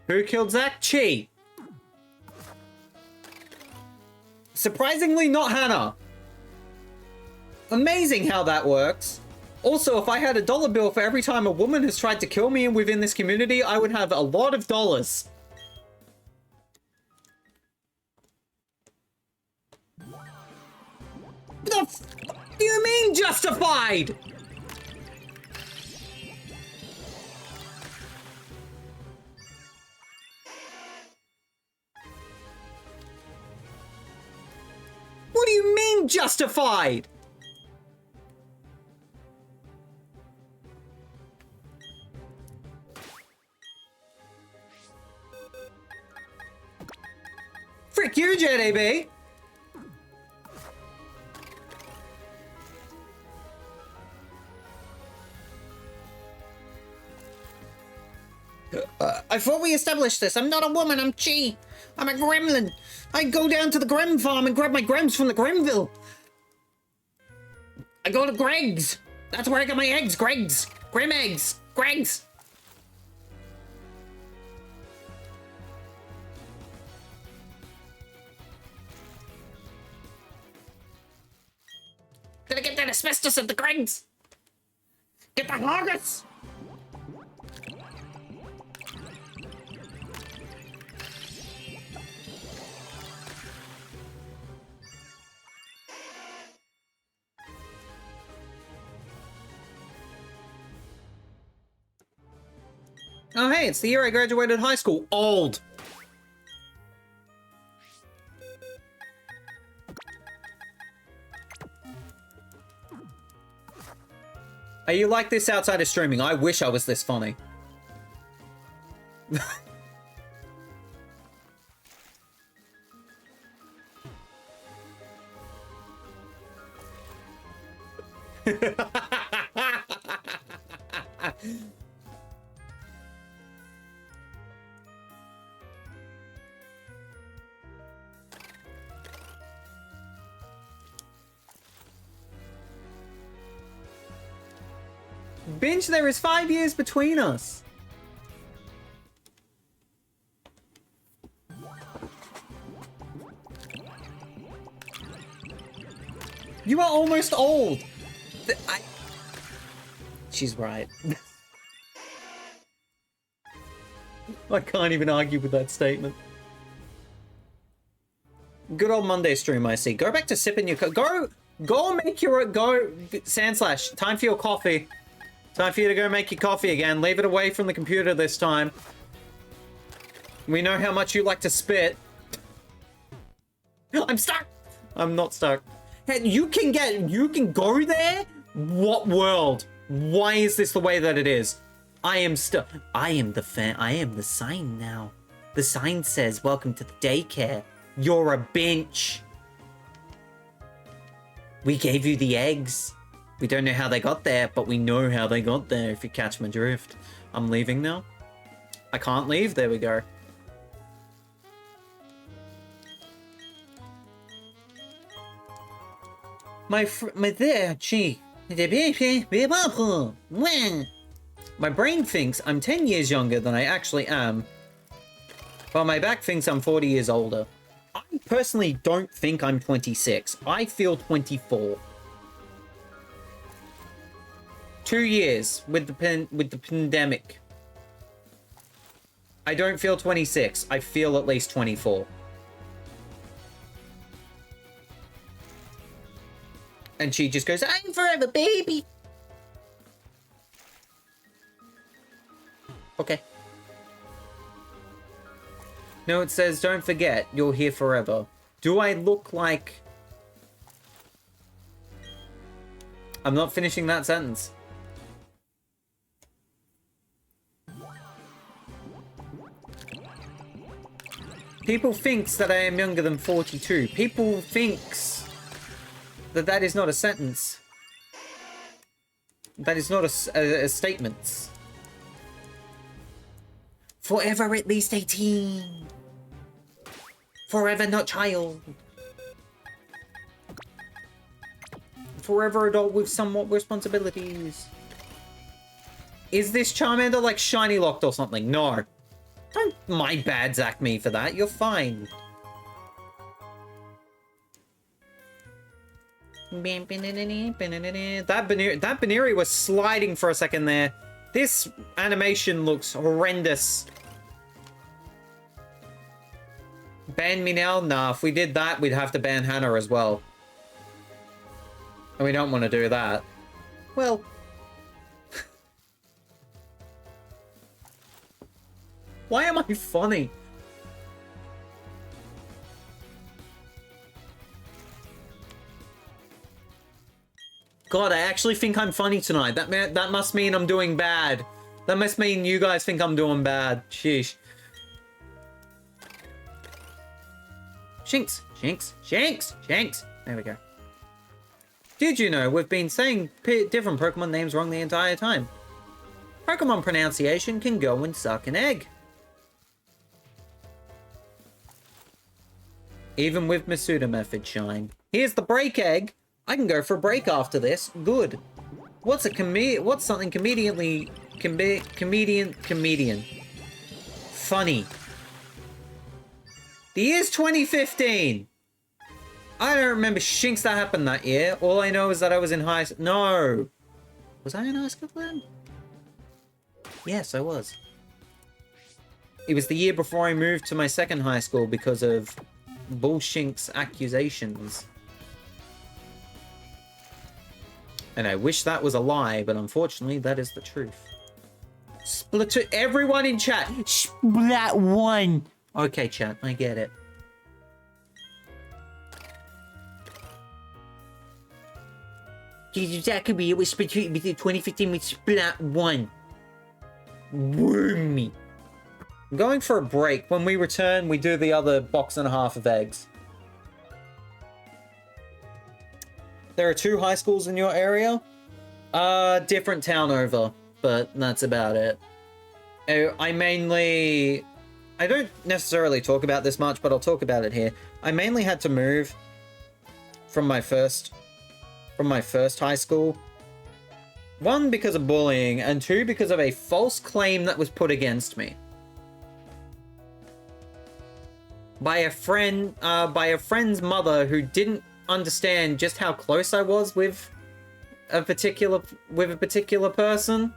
Who killed Zach? Chi. Surprisingly, not Hannah. Amazing how that works. Also, if I had $1 bill for every time a woman has tried to kill me within this community, I would have a lot of dollars. What the f do you mean justified? What do you mean justified? Frick you, JDB. I thought we established this. I'm not a woman, I'm Chi. I'm a gremlin. I go down to the Grem farm and grab my Grems from the Gremville. I go to Greg's. That's where I get my eggs, Greg's. Grem eggs. Greg's. Gonna get that asbestos at the Greg's. Get the Hargus. Oh, hey, it's the year I graduated high school. Old. Are you like this outside of streaming? I wish I was this funny. Binge, there is 5 years between us. You are almost old. She's right. I can't even argue with that statement. Good old Monday stream, I see. Go back to sipping your... Go make your... Go... Sandslash, time for your coffee. Time for you to go make your coffee again. Leave it away from the computer this time. We know how much you like to spit. I'm stuck! I'm not stuck. Hey, you can go there? What world? Why is this the way that it is? I am the sign now. The sign says, welcome to the daycare. You're a bench. We gave you the eggs. We don't know how they got there, but we know how they got there, if you catch my drift. I'm leaving now. I can't leave. There we go. My brain thinks I'm 10 years younger than I actually am, while my back thinks I'm 40 years older. I personally don't think I'm 26. I feel 24. 2 years with the pandemic. I don't feel 26. I feel at least 24. And she just goes, I'm forever, baby. Okay. No, it says, don't forget, you're here forever. Do I look like... I'm not finishing that sentence. People thinks that I am younger than 42. People thinks that is not a sentence. That is not a statement. Forever at least 18. Forever not child. Forever adult with somewhat responsibilities. Is this Charmander like shiny locked or something? No. Don't my bad Zach me for that. You're fine. That Baneri was sliding for a second there. This animation looks horrendous. Ban me now? Nah, if we did that, we'd have to ban Hannah as well. And we don't want to do that. Well... Why am I funny? God, I actually think I'm funny tonight. That must mean I'm doing bad. That must mean you guys think I'm doing bad. Sheesh. Shinx, Shinx, Shinx, Shinx. There we go. Did you know we've been saying different Pokemon names wrong the entire time? Pokemon pronunciation can go and suck an egg. Even with Masuda method, Shine. Here's the break egg. I can go for a break after this. Good. What's something comedian. Funny. The year's 2015. I don't remember Shinx that happened that year. All I know is that I was in high school. No. Was I in high school then? Yes, I was. It was the year before I moved to my second high school because of bullshink's accusations. And I wish that was a lie, but unfortunately that is the truth. Splatoon, everyone in chat, Splat 1. Okay, chat, I get it. Exactly, it was Splatoon 2015 with Splat 1. Wormy. I'm going for a break. When we return, we do the other box and a half of eggs. There are 2 high schools in your area? Different town over, but that's about it. I don't necessarily talk about this much, but I'll talk about it here. I mainly had to move from my first high school One, because of bullying, and two, because of a false claim that was put against me. By a friend's mother who didn't understand just how close I was with a particular person.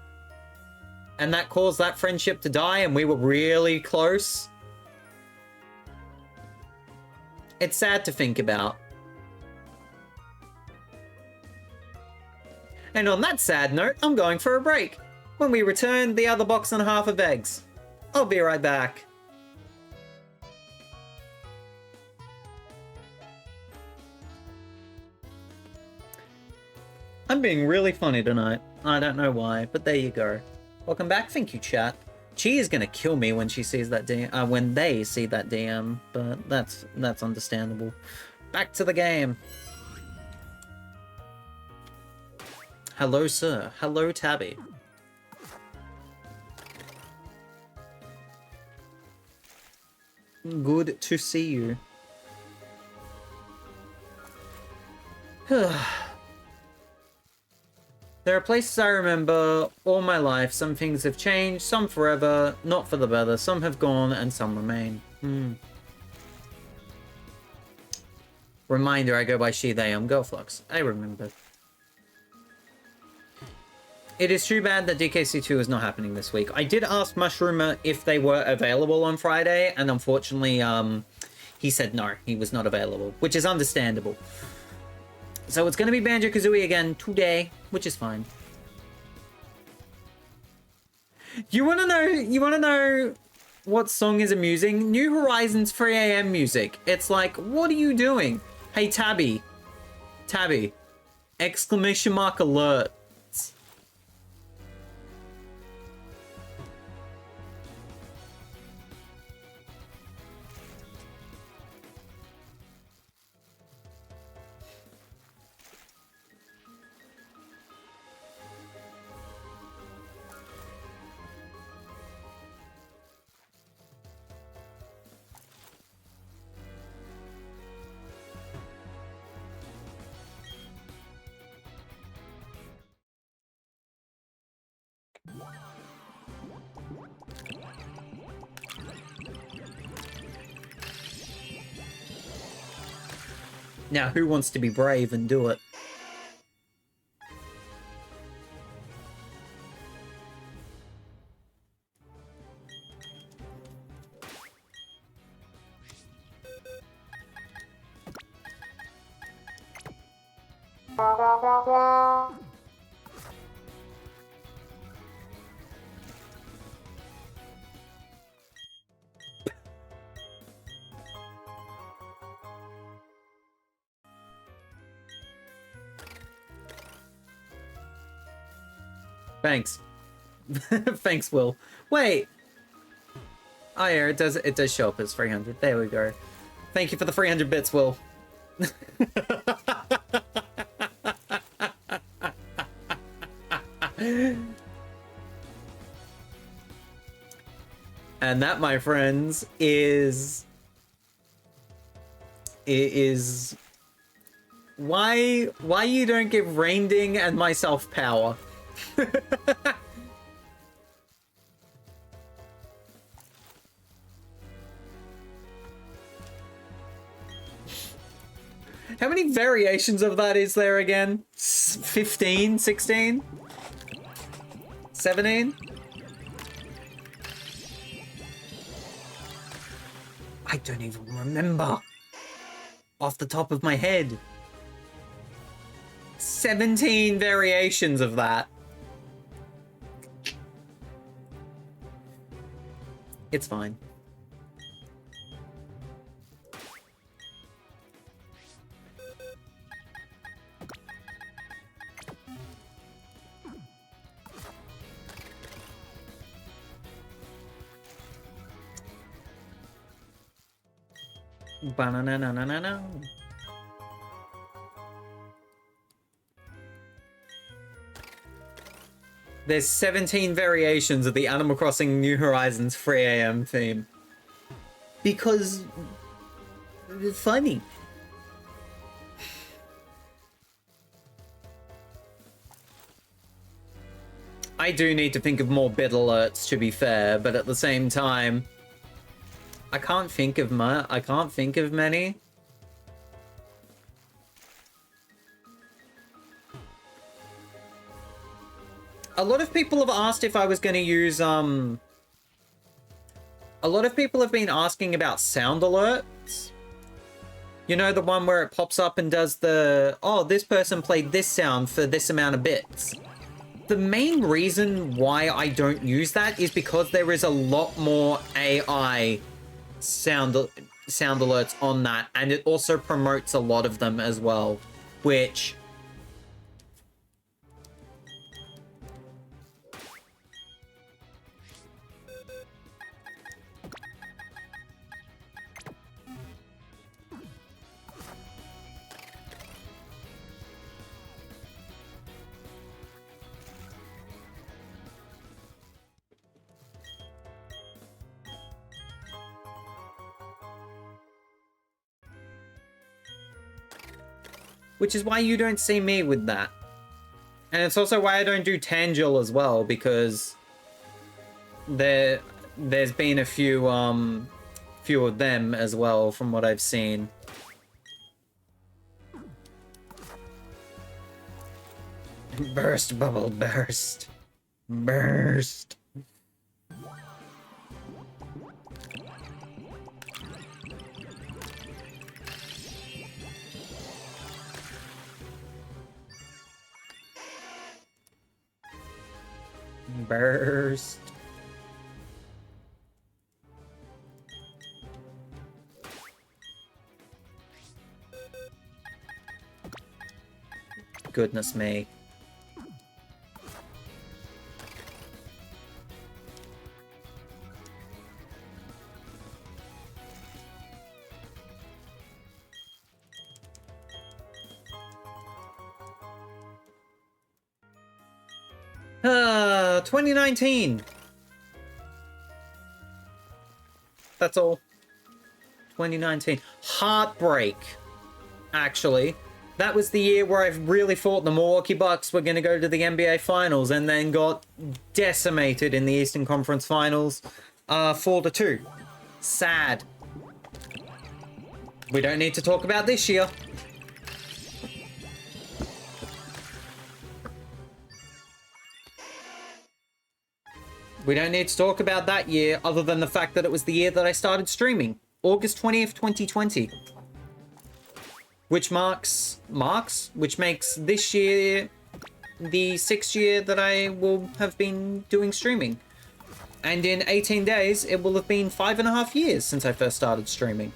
And that caused that friendship to die, and we were really close. It's sad to think about. And on that sad note, I'm going for a break. When we return, the other box and a half of eggs. I'll be right back. I'm being really funny tonight. I don't know why, but there you go. Welcome back. Thank you, chat. Chi is gonna kill me when she sees that DM, when they see that DM, but that's understandable. Back to the game. Hello, sir. Hello, Tabby. Good to see you. There are places I remember all my life. Some things have changed, some forever, not for the better. Some have gone and some remain. Reminder, I go by she, they, Girlflux. I remember. It is too bad that DKC2 is not happening this week. I did ask Mushroomer if they were available on Friday, and unfortunately, he said no, he was not available, which is understandable. So it's going to be Banjo-Kazooie again today, which is fine. You want to know what song is amusing? New Horizons 3 AM music. It's like, what are you doing? Hey, Tabby. Tabby. Exclamation mark alert. Now, who wants to be brave and do it? Thanks. Thanks, Will. Wait. Oh yeah, it does show up as 300. There we go. Thank you for the 300 bits, Will. And that, my friends, is why you don't give Rainding and myself power. How many variations of that is there again? 15? 16? 17? I don't even remember. Off the top of my head. 17 variations of that. It's fine. Ba-na-na-na-na-na. There's 17 variations of the Animal Crossing New Horizons 3 AM theme. Because it's funny. I do need to think of more bit alerts, to be fair, but at the same time, I can't think of many. A lot of people have asked if I was going to use, a lot of people have been asking about sound alerts. You know, the one where it pops up and does the, oh, this person played this sound for this amount of bits. The main reason why I don't use that is because there is a lot more AI sound alerts on that, and it also promotes a lot of them as well, which... Which is why you don't see me with that. And it's also why I don't do Tangel as well, because there's been a few of them as well from what I've seen. Burst, bubble, burst. Burst. Burst. Goodness me. Ah, 2019. That's all. 2019. Heartbreak. Actually, that was the year where I really thought the Milwaukee Bucks were going to go to the NBA Finals and then got decimated in the Eastern Conference Finals, 4-2. Sad. We don't need to talk about this year. We don't need to talk about that year, other than the fact that it was the year that I started streaming. August 20th, 2020. Which makes this year the 6th year that I will have been doing streaming. And in 18 days, it will have been 5.5 years since I first started streaming.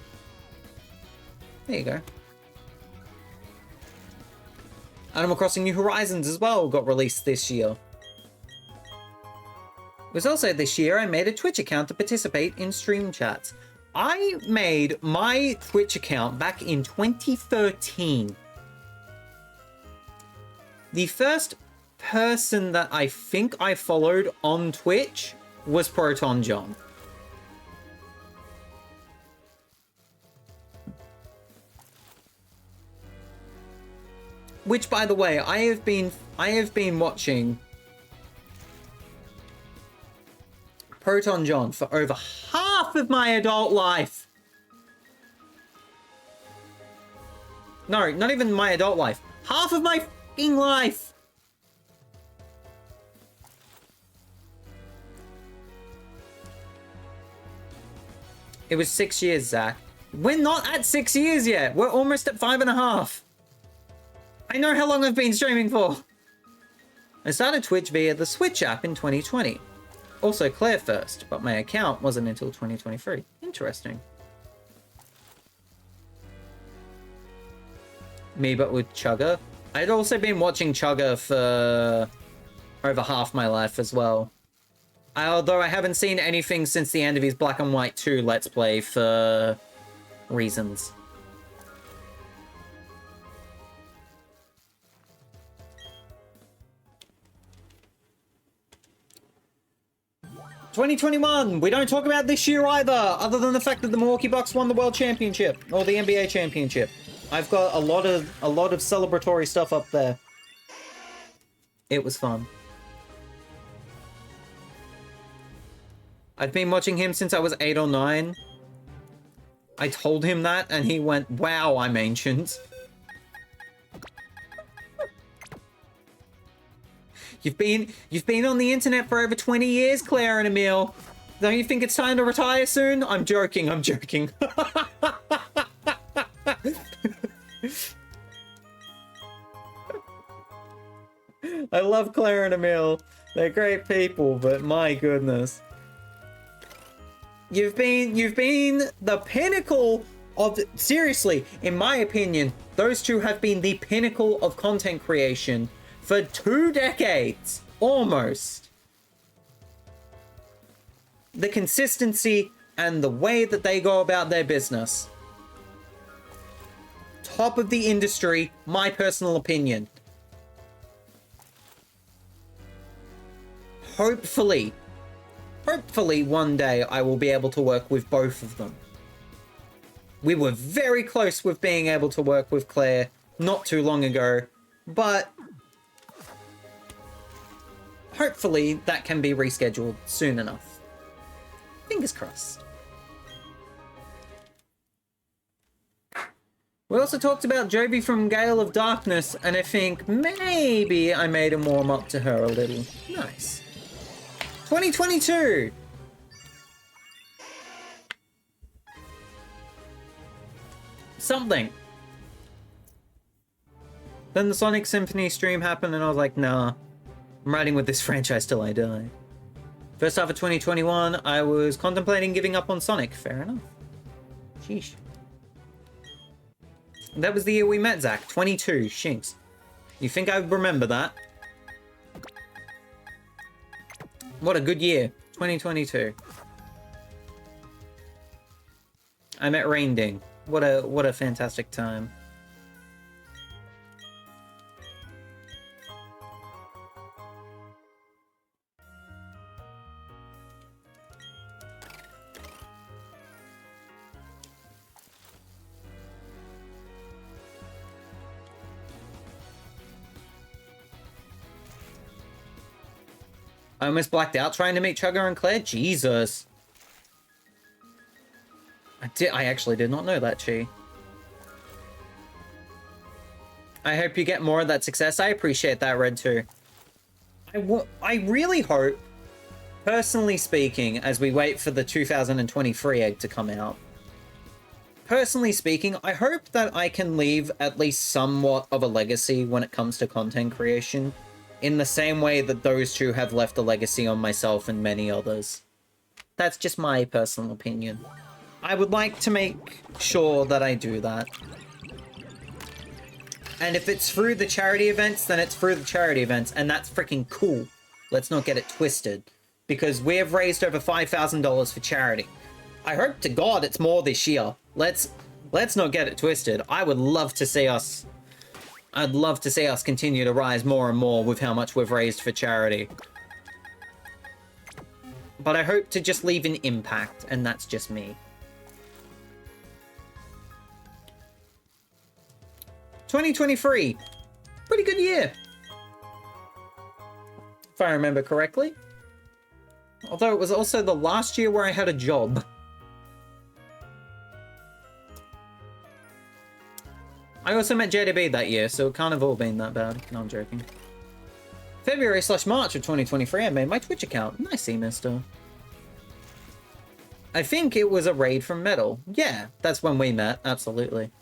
There you go. Animal Crossing New Horizons as well got released this year. It was also this year I made a Twitch account to participate in stream chats. I made my Twitch account back in 2013. The first person that I think I followed on Twitch was Proton John. Which, by the way, I have been watching Proton John for over half of my adult life. No, not even my adult life. Half of my f***ing life. It was 6 years, Zach. We're not at 6 years yet. We're almost at 5.5. I know how long I've been streaming for. I started Twitch via the Switch app in 2020. Also Claire first, but my account wasn't until 2023. Interesting. Me, but with Chugga. I'd also been watching Chugga for over half my life as well. Although I haven't seen anything since the end of his Black and White 2 Let's Play for reasons. '21. We don't talk about this year either, other than the fact that the Milwaukee Bucks won the World Championship or the NBA Championship. I've got a lot of celebratory stuff up there. It was fun. I've been watching him since I was 8 or 9. I told him that, and he went, wow, I'm ancient. You've been on the internet for over 20 years, Claire and Emil. Don't you think it's time to retire soon? I'm joking, I'm joking. I love Claire and Emil. They're great people, but my goodness. You've been the pinnacle of, seriously, in my opinion, those two have been the pinnacle of content creation for 2 decades, almost. The consistency and the way that they go about their business. Top of the industry, my personal opinion. Hopefully one day I will be able to work with both of them. We were very close with being able to work with Claire not too long ago, but hopefully that can be rescheduled soon enough. Fingers crossed. We also talked about Jovi from Gale of Darkness, and I think maybe I made him warm up to her a little. Nice. 2022! Something. Then the Sonic Symphony stream happened and I was like, nah. I'm riding with this franchise till I die. First half of 2021, I was contemplating giving up on Sonic. Fair enough. Sheesh. That was the year we met, Zach. 22. Shinks. You think I would remember that? What a good year. 2022. I met Rainding. What a fantastic time. I almost blacked out trying to meet Chugger and Claire. Jesus. I actually did not know that, Chi. I hope you get more of that success. I appreciate that, Red, too. I really hope, personally speaking, as we wait for the 2023 egg to come out, personally speaking, I hope that I can leave at least somewhat of a legacy when it comes to content creation, in the same way that those two have left a legacy on myself and many others. That's just my personal opinion. I would like to make sure that I do that. And if it's through the charity events, then it's through the charity events, and that's freaking cool. Let's not get it twisted. Because we have raised over $5,000 for charity. I hope to God it's more this year. Let's not get it twisted. I'd love to see us continue to rise more and more with how much we've raised for charity. But I hope to just leave an impact, and that's just me. 2023. Pretty good year. If I remember correctly. Although it was also the last year where I had a job. I also met JDB that year, so it can't have all been that bad. No, I'm joking. February/March of 2023, I made my Twitch account. Nice, mister. I think it was a raid from Metal. Yeah, that's when we met, absolutely.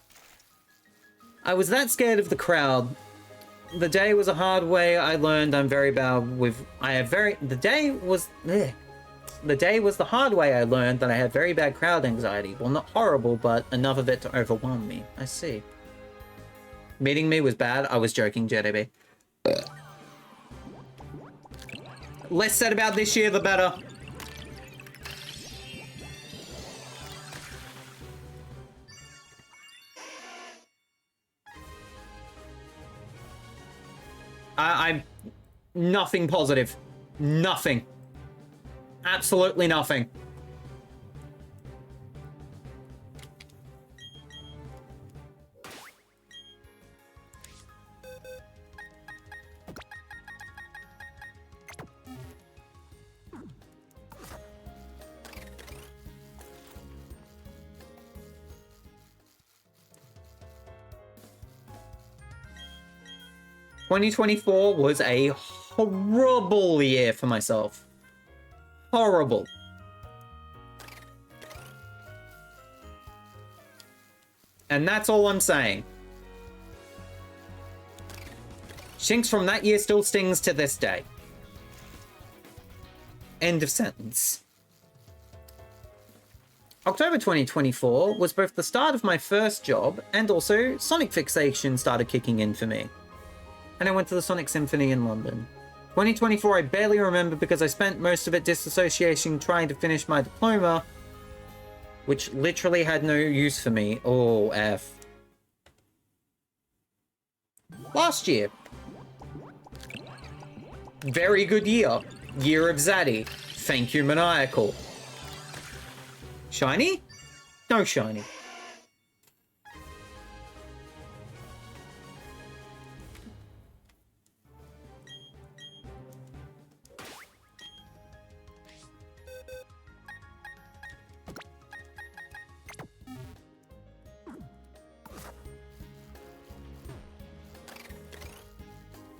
I was that scared of the crowd. The day was a hard way. I learned I'm very bad with... The day was the hard way I learned that I had very bad crowd anxiety. Well, not horrible, but enough of it to overwhelm me. I see. Meeting me was bad. I was joking, JDB. Less said about this year, the better. I'm nothing positive. Nothing. Absolutely nothing. 2024 was a horrible year for myself. Horrible. And that's all I'm saying. Shinx from that year still stings to this day. End of sentence. October 2024 was both the start of my first job and also Sonic fixation started kicking in for me. And I went to the Sonic Symphony in London. 2024 I barely remember because I spent most of it disassociation trying to finish my diploma, which literally had no use for me. Oh, F. Last year. Very good year. Year of Zaddy. Thank you, Maniacal. Shiny? No shiny.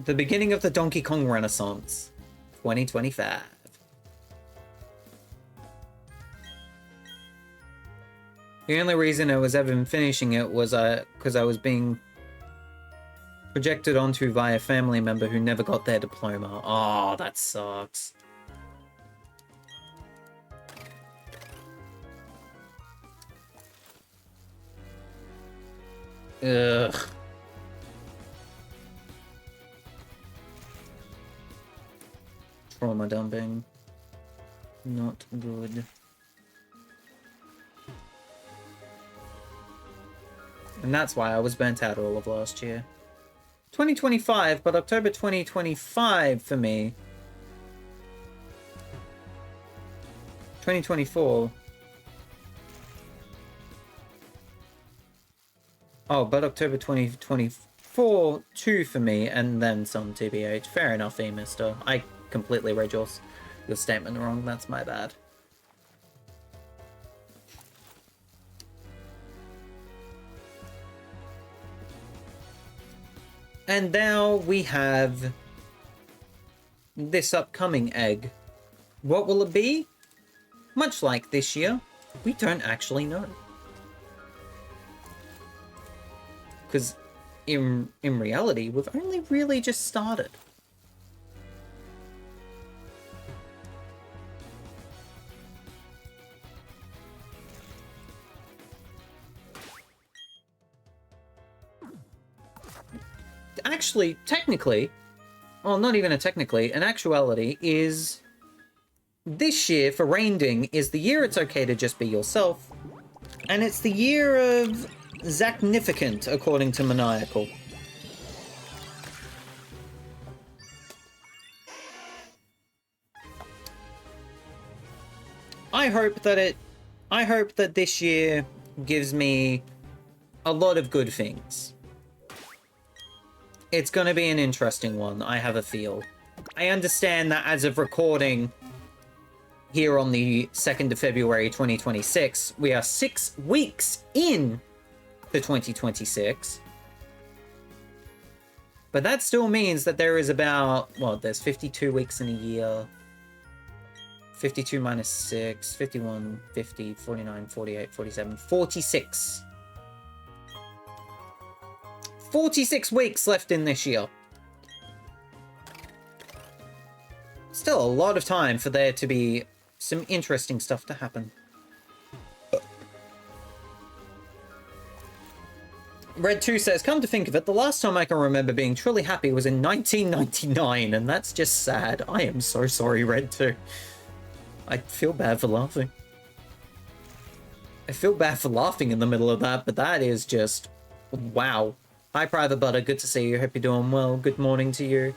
The beginning of the Donkey Kong Renaissance, 2025. The only reason I was ever finishing it was because I was being projected onto via a family member who never got their diploma. Oh, that sucks. Ugh. Trauma dumping. Not good. And that's why I was burnt out all of last year. 2025, but October 2025 for me. 2024. Oh, but October 2024 too for me, and then some TBH. Fair enough, mister. I completely read your statement wrong. That's my bad. And now we have this upcoming egg. What will it be? Much like this year, we don't actually know. Because in reality, we've only really just started. Actually, technically, well, not even technically, an actuality is this year for Rainding is the year it's okay to just be yourself, and it's the year of Zachnificant, according to Maniacal. I hope that this year gives me a lot of good things. It's going to be an interesting one, I have a feel. I understand that as of recording here on the 2nd of February 2026, we are 6 weeks in the 2026. But that still means that there is about, well, there's 52 weeks in a year. 52 minus 6, 51, 50, 49, 48, 47, 46. 46 weeks left in this year. Still a lot of time for there to be some interesting stuff to happen. Red2 says, come to think of it, the last time I can remember being truly happy was in 1999, and that's just sad. I am so sorry, Red2. I feel bad for laughing. I feel bad for laughing in the middle of that, but that is just... wow. Hi, Private Butter. Good to see you. Hope you're doing well. Good morning to you.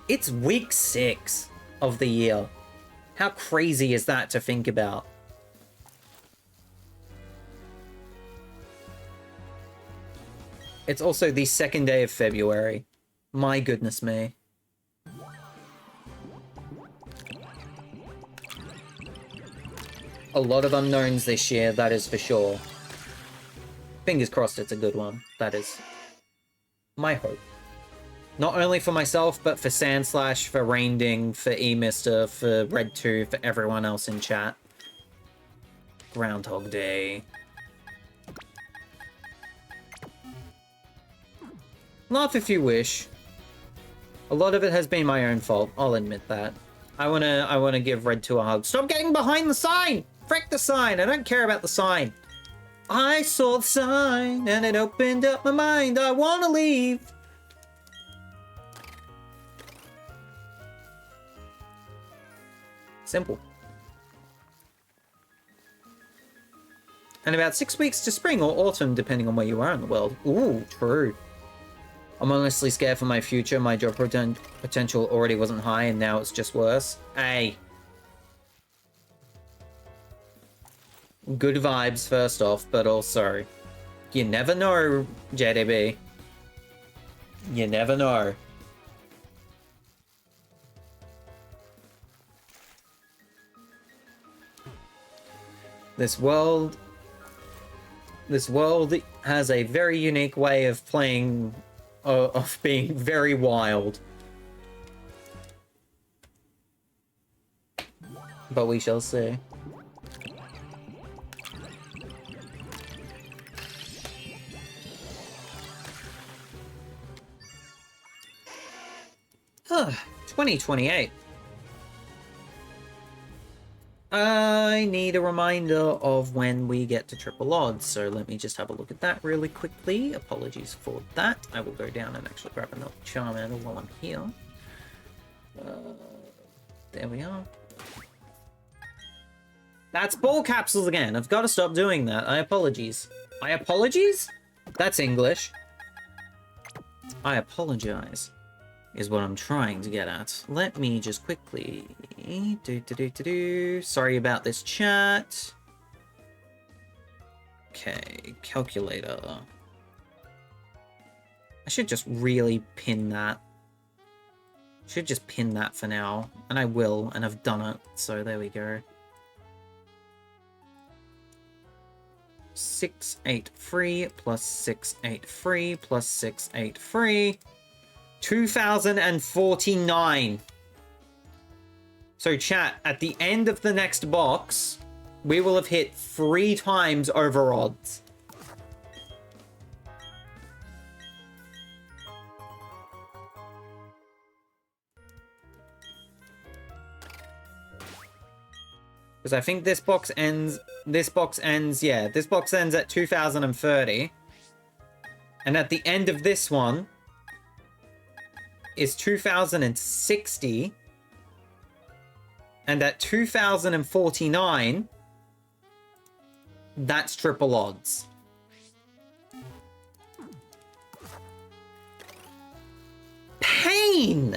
It's week 6 of the year. How crazy is that to think about? It's also the 2nd day of February. My goodness me. A lot of unknowns this year, that is for sure. Fingers crossed it's a good one. That is my hope. Not only for myself, but for Sandslash, for Rainding, for E-Mister, for Red2, for everyone else in chat. Groundhog Day. Laugh if you wish. A lot of it has been my own fault, I'll admit that. I wanna give Red2 a hug. Stop getting behind the sign! Frick the sign! I don't care about the sign. I saw the sign and it opened up my mind. I wanna leave. Simple. And about 6 weeks to spring or autumn, depending on where you are in the world. Ooh, true. I'm honestly scared for my future. My job potential already wasn't high and now it's just worse. Hey. Good vibes first off, but also, you never know, JDB. You never know. This world has a very unique way of playing, of being very wild. But we shall see. Huh, 2028. I need a reminder of when we get to triple odds, so let me just have a look at that really quickly. Apologies for that. I will go down and actually grab another Charmander while I'm here. There we are. That's ball capsules again. I've got to stop doing that. I apologize. I apologize? That's English. I apologize. Is what I'm trying to get at. Let me just quickly... Sorry about this chat. Okay, calculator. I should just really pin that. Should just pin that for now. And I will, and I've done it. So there we go. 683 plus 683 plus 683. 2049. So chat, at the end of the next box, we will have hit 3 times over odds. Because I think this box ends at 2030. And at the end of this one is 2060. And at 2049, that's triple odds. Pain!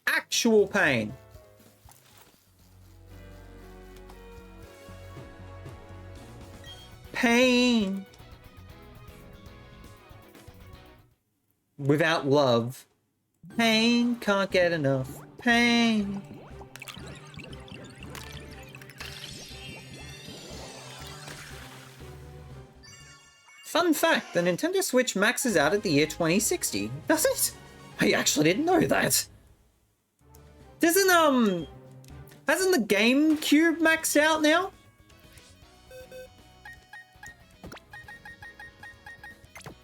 Actual pain. Pain. Without love. Pain, can't get enough. Pain. Fun fact, the Nintendo Switch maxes out at the year 2060. Does it? I actually didn't know that. Hasn't the GameCube maxed out now?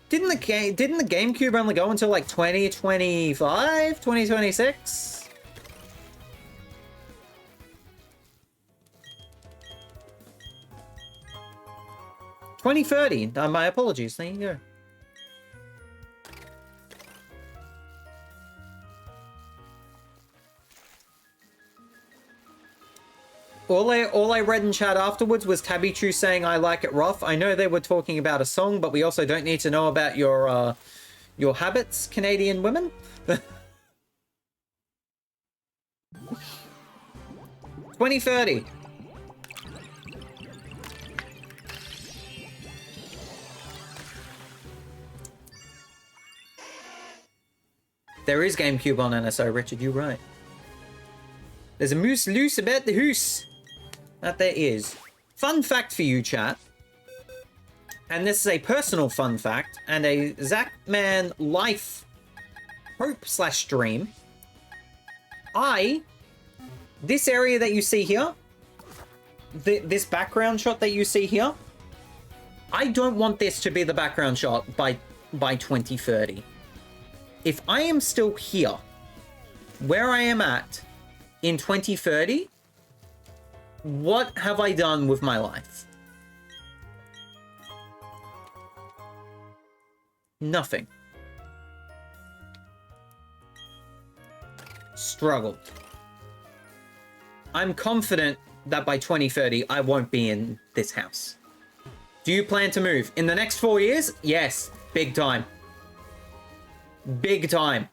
Didn't the GameCube only go until like 2025, 2026? $2030. My apologies. There you go. All I read in chat afterwards was Tabichu saying I like it rough. I know they were talking about a song, but we also don't need to know about your habits, Canadian women. 2030. There is GameCube on NSO, Richard, you're right. There's a moose loose about the hoose. That there is. Fun fact for you, chat. And this is a personal fun fact and a Zachman life hope / dream. This area that you see here, this background shot that you see here, I don't want this to be the background shot by 2030. If I am still here, where I am at in 2030, what have I done with my life? Nothing. Struggled. I'm confident that by 2030, I won't be in this house. Do you plan to move? In the next 4 years? Yes. Big time. Big time.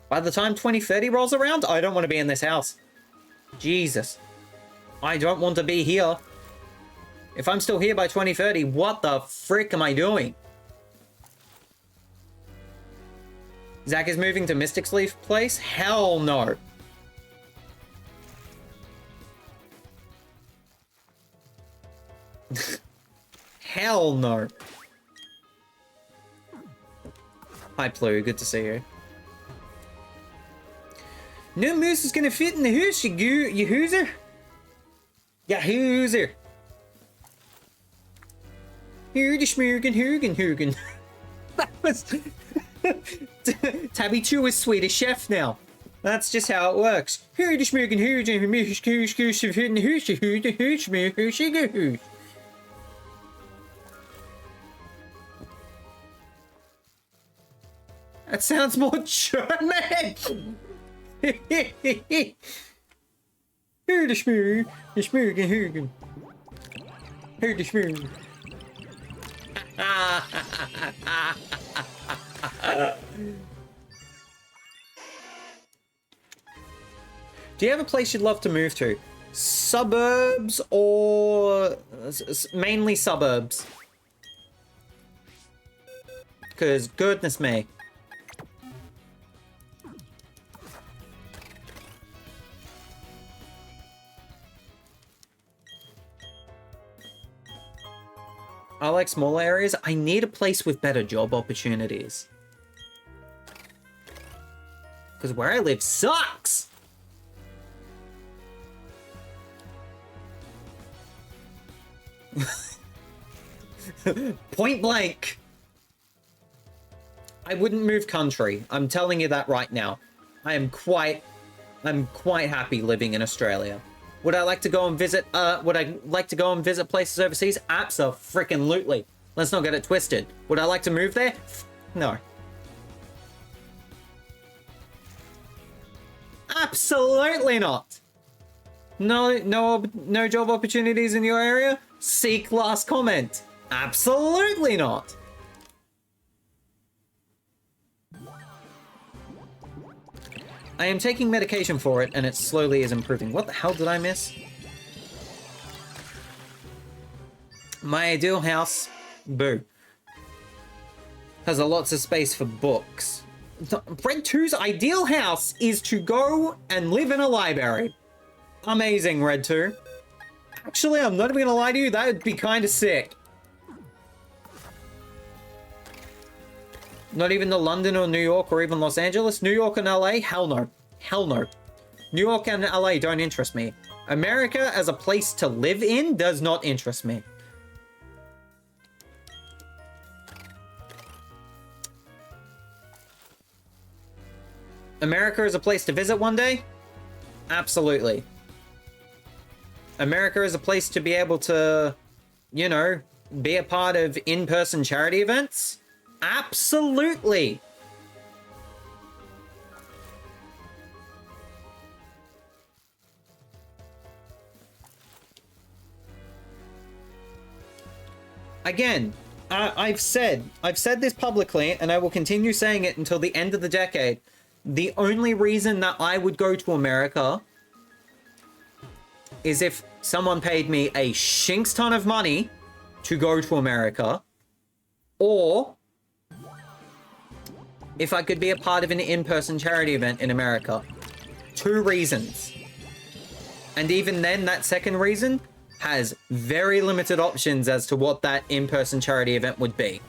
By the time 2030 rolls around, I don't want to be in this house. Jesus. I don't want to be here. If I'm still here by 2030, what the frick am I doing? Zach is moving to Mystic's Leaf Place? Hell no. Hell no. Hi, Plu. Good to see you. No moose is gonna fit in the hoose, you hooser. Yeah, hooser. Hoogie schmoogen, hoogen. That was... Tabby 2 is Swedish chef now. That's just how it works. Hoogie schmoogen, hoogen, moosh, goosh, goosh, hooten, hoosh, hooten, hoosh, moo, hoosh, goosh. That sounds more German! Hoogie schmoogen, schmoogen, hoogen. Hoogie schmoogen. Do you have a place you'd love to move to? Suburbs or mainly suburbs? Because goodness me. I like smaller areas. I need a place with better job opportunities. Because where I live sucks! Point blank. I wouldn't move country. I'm telling you that right now. I'm quite happy living in Australia. Would I like to go and visit, places overseas? Abso-frickin-lutely. Let's not get it twisted. Would I like to move there? No. Absolutely not. No job opportunities in your area? Seek last comment. Absolutely not. I am taking medication for it, and it slowly is improving. What the hell did I miss? My ideal house, boo, has a lots of space for books. Red 2's ideal house is to go and live in a library. Amazing, Red 2. Actually, I'm not even gonna lie to you, that would be kind of sick. Not even to London or New York or even Los Angeles? New York and LA? Hell no. Hell no. New York and LA don't interest me. America as a place to live in does not interest me. America is a place to visit one day? Absolutely. America is a place to be able to, you know, be a part of in-person charity events? Absolutely. Again, I've said this publicly, and I will continue saying it until the end of the decade. The only reason that I would go to America is if someone paid me a shinks ton of money to go to America, or if I could be a part of an in-person charity event in America. 2 reasons. And even then, that second reason has very limited options as to what that in-person charity event would be.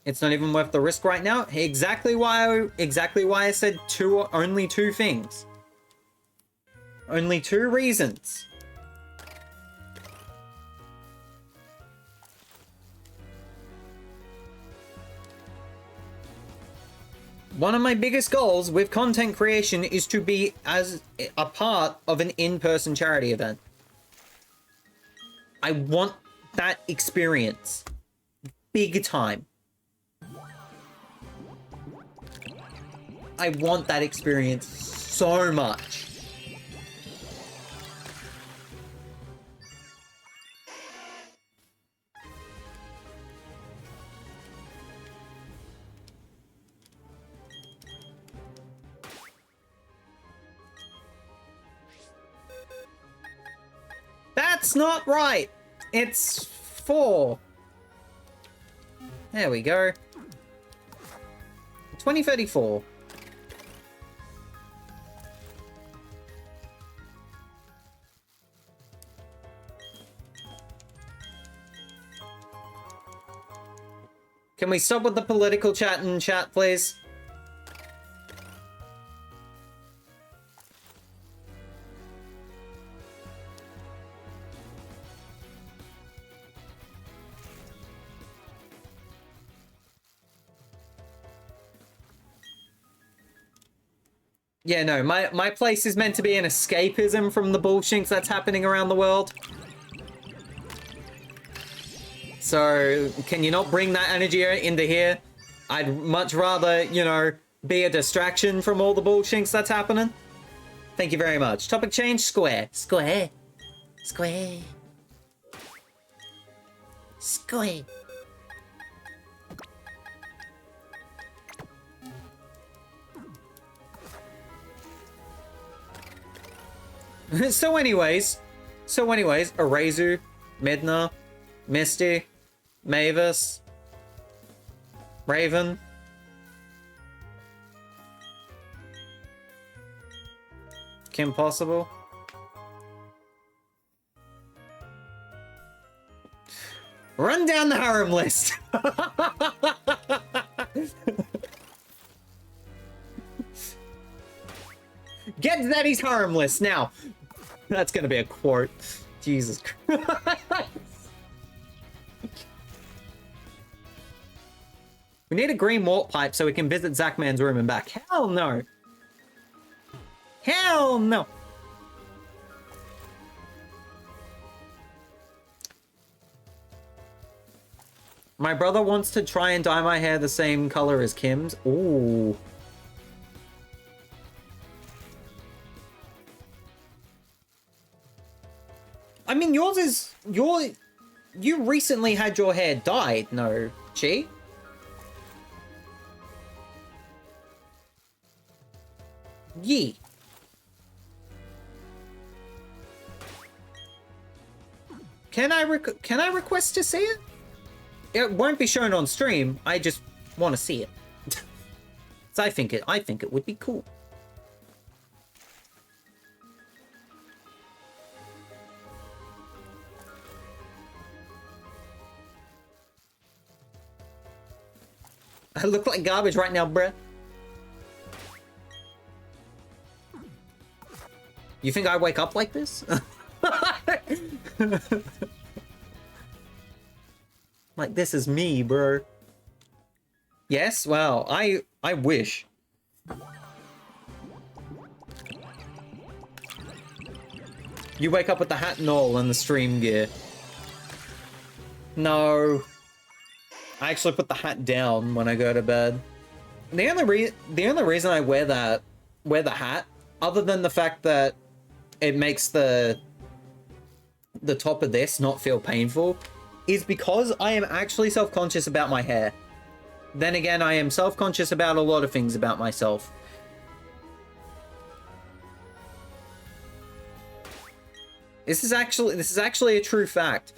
It's not even worth the risk right now. Exactly why I said only 2 things. Only 2 reasons. One of my biggest goals with content creation is to be as a part of an in-person charity event. I want that experience. Big time. I want that experience so much. That's not right. It's 4. There we go. 2034. Can we stop with the political chat in chat, please? Yeah, no, my place is meant to be an escapism from the bullshit that's happening around the world. So, can you not bring that energy into here? I'd much rather, you know, be a distraction from all the bullshit that's happening. Thank you very much. Topic change, square. Square. Square. Square. So anyways, Arazu, Midna, Misty, Mavis, Raven, Kim Possible, run down the harem list. Get Zaddy's harem list now. That's gonna be a quote. Jesus Christ. We need a green warp pipe so we can visit Zachman's room and back. Hell no. Hell no. My brother wants to try and dye my hair the same color as Kim's. Ooh. I mean, yours is... You recently had your hair dyed, no, Chi? Yee. Can I request to see it? It won't be shown on stream. I just want to see it. So I think it would be cool. I look like garbage right now, bruh. You think I wake up like this? Like, this is me, bro. Yes? Well, I wish. You wake up with the hat and all and the stream gear. No. I actually put the hat down when I go to bed. The only reason I wear the hat, other than the fact that it makes the the top of this not feel painful is because I am actually self-conscious about my hair. Then again, I am self-conscious about a lot of things about myself. This is actually a true fact.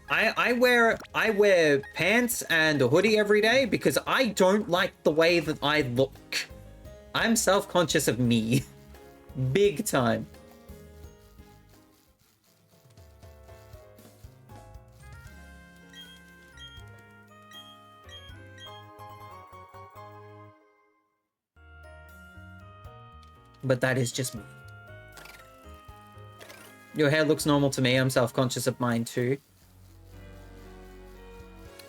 I wear pants and a hoodie every day because I don't like the way that I look. I'm self-conscious of me. Big time. But that is just me. Your hair looks normal to me. I'm self-conscious of mine too.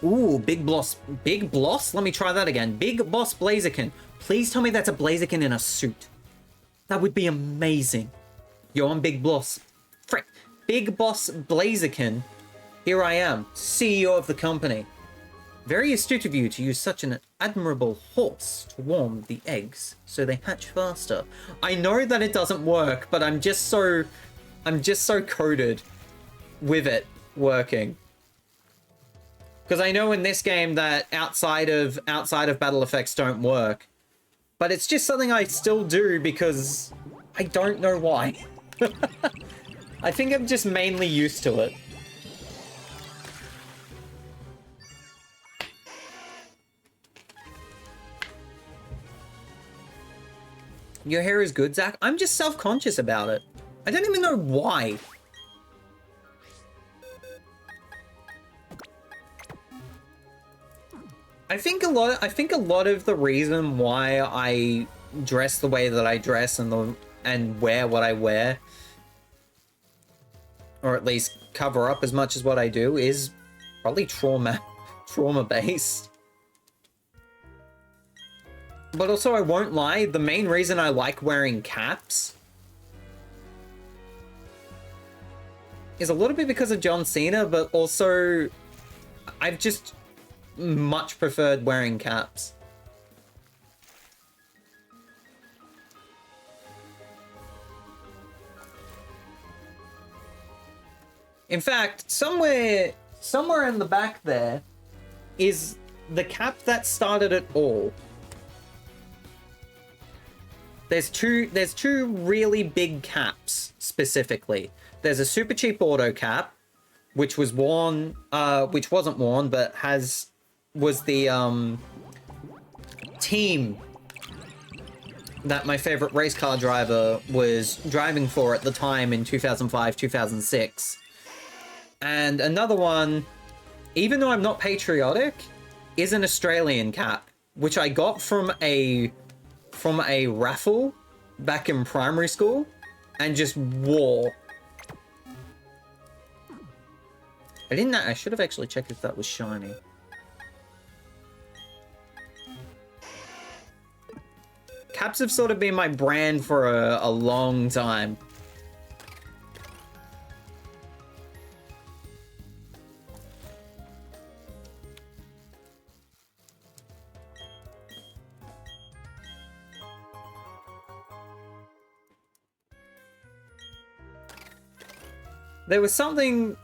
Ooh, Big Boss. Big Boss? Let me try that again. Big Boss Blaziken. Please tell me that's a Blaziken in a suit. That would be amazing. Yo, I'm Big Boss. Frick. Big Boss Blaziken. Here I am, CEO of the company. Very astute of you to use such an admirable horse to warm the eggs so they hatch faster. I know that it doesn't work, but I'm just so coded with it working. Because I know in this game that outside of battle effects don't work. But it's just something I still do because I don't know why. I think I'm just mainly used to it. Your hair is good, Zach. I'm just self-conscious about it. I don't even know why. I think a lot of the reason why I dress the way that I dress and wear what I wear, or at least cover up as much as what I do, is probably trauma based. But also, I won't lie, the main reason I like wearing caps is a little bit because of John Cena, but also I've just much preferred wearing caps. In fact, somewhere in the back there is the cap that started it all. There's two really big caps specifically. There's a super cheap auto cap, which was worn, which wasn't worn, but was the team that my favorite race car driver was driving for at the time in 2005, 2006. And another one, even though I'm not patriotic, is an Australian cap, which I got from a raffle back in primary school and just wore. I should have actually checked if that was shiny. Caps have sort of been my brand for a long time. There was something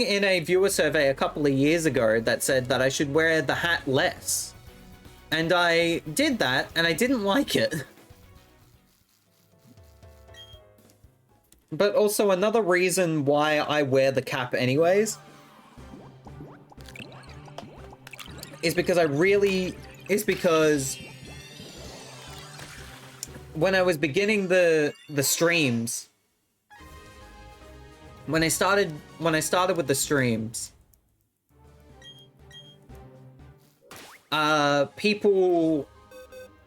in a viewer survey a couple of years ago that said that I should wear the hat less. And I did that, and I didn't like it. But also another reason why I wear the cap anyways is because when I was beginning the streams, when I started with the streams, people,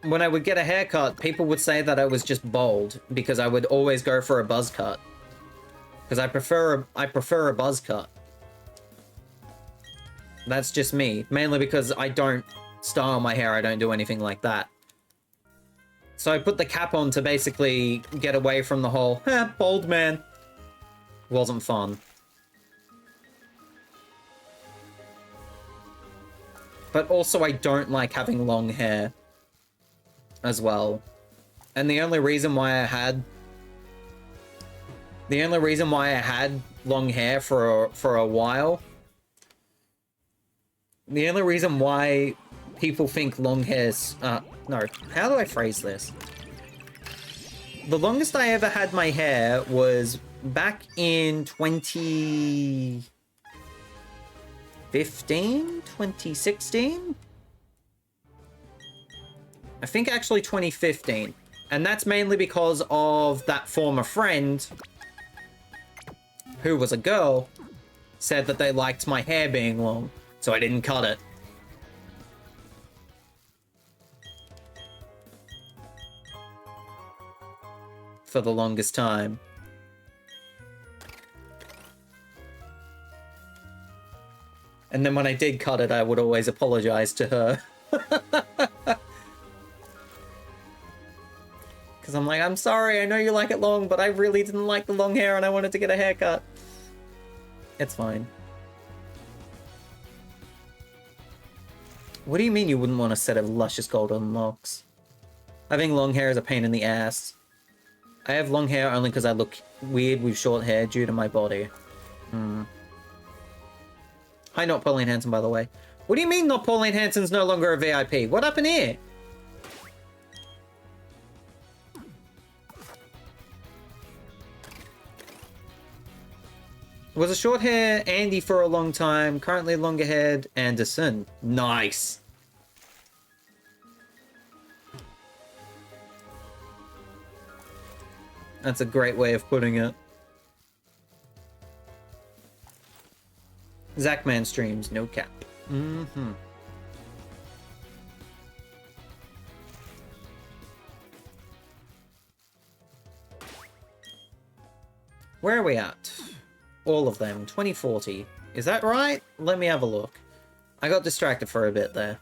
when I would get a haircut, people would say that I was just bald because I would always go for a buzz cut. Because I prefer a buzz cut. That's just me. Mainly because I don't style my hair, I don't do anything like that. So I put the cap on to basically get away from the whole, bald man. Wasn't fun. But also I don't like having long hair as well. And the only reason why I had The only reason why I had long hair for a while, the only reason why people think long hair's, no, how do I phrase this? The longest I ever had my hair was back in 2015, 2016? I think actually 2015. And that's mainly because of that former friend who was a girl, said that they liked my hair being long, so I didn't cut it. For the longest time. And then when I did cut it, I would always apologize to her. Because I'm like, I'm sorry, I know you like it long, but I really didn't like the long hair and I wanted to get a haircut. It's fine. What do you mean you wouldn't want a set of luscious golden locks? Having long hair is a pain in the ass. I have long hair only because I look weird with short hair due to my body. Hi, not Pauline Hanson, by the way. What do you mean not Pauline Hanson's no longer a VIP? What happened here? Was a short hair Andy for a long time, currently longer haired Anderson. Nice. That's a great way of putting it. Zachman streams, no cap. Where are we at? All of them, 2040. Is that right? Let me have a look. I got distracted for a bit there.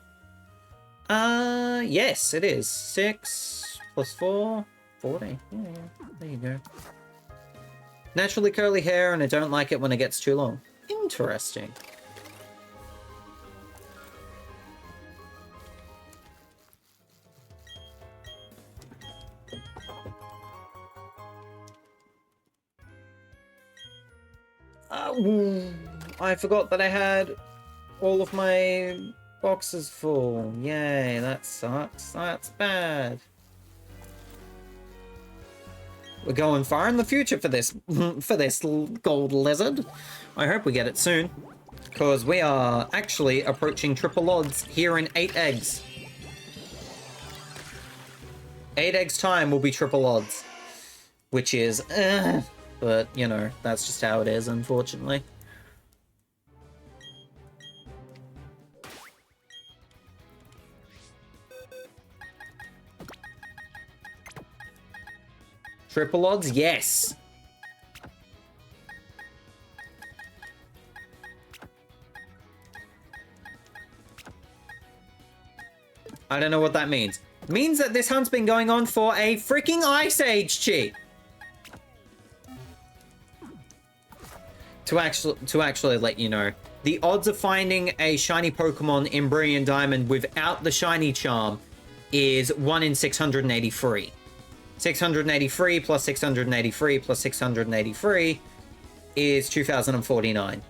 Yes, it is. 6 plus 4, 40. Yeah, there you go. Naturally curly hair, and I don't like it when it gets too long. Interesting. I forgot that I had all of my boxes full. Yay, that sucks. That's bad. We're going far in the future for this gold lizard. I hope we get it soon, because we are actually approaching triple odds here in 8 eggs. 8 eggs time will be triple odds, which is, but you know, that's just how it is, unfortunately. Triple odds, yes. I don't know what that means. Means that this hunt's been going on for a freaking Ice Age cheat. To actually let you know, the odds of finding a shiny Pokemon in Brilliant Diamond without the shiny charm is 1 in 683. 683 plus 683 plus 683 is 2049.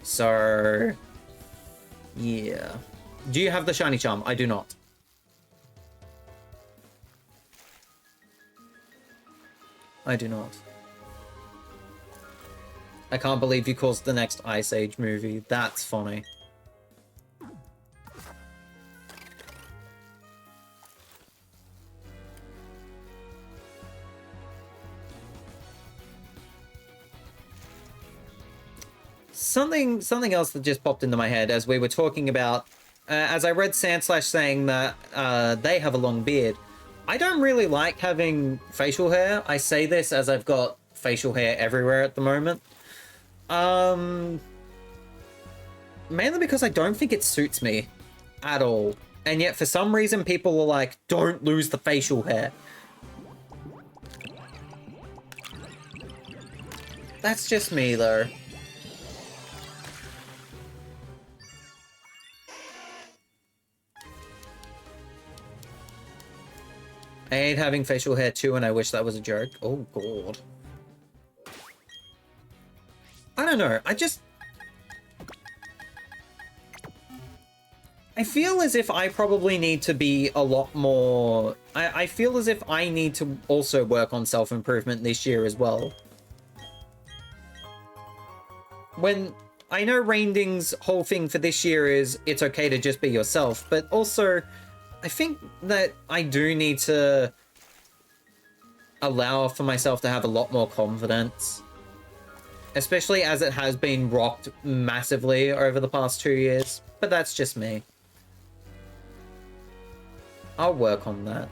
So, yeah. Do you have the shiny charm? I do not. I do not. I can't believe you caused the next Ice Age movie. That's funny. Something else that just popped into my head as we were talking about, as I read Sandslash saying that they have a long beard. I don't really like having facial hair. I say this as I've got facial hair everywhere at the moment. Mainly because I don't think it suits me at all. And yet for some reason people are like, don't lose the facial hair. That's just me though. I hate having facial hair too, and I wish that was a joke. Oh, God. I don't know. I feel as if I probably need to be a lot more... I feel as if I need to also work on self-improvement this year as well. When... I know Rainding's whole thing for this year is it's okay to just be yourself, but also I think that I do need to allow for myself to have a lot more confidence. Especially as it has been rocked massively over the past 2 years. But that's just me. I'll work on that.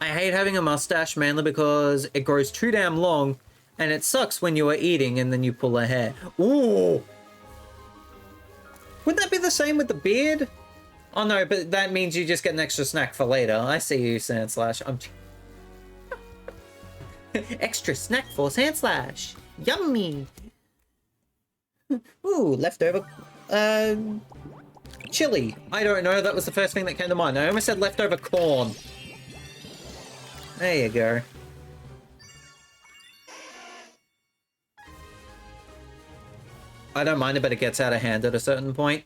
I hate having a mustache mainly because it grows too damn long and it sucks when you are eating and then you pull a hair. Ooh! Would that be the same with the beard? Oh no, but that means you just get an extra snack for later. I see you, Sandslash. Extra snack for Sandslash. Yummy! Ooh, leftover... chili. I don't know, that was the first thing that came to mind. I almost said leftover corn. There you go. I don't mind it, but it gets out of hand at a certain point.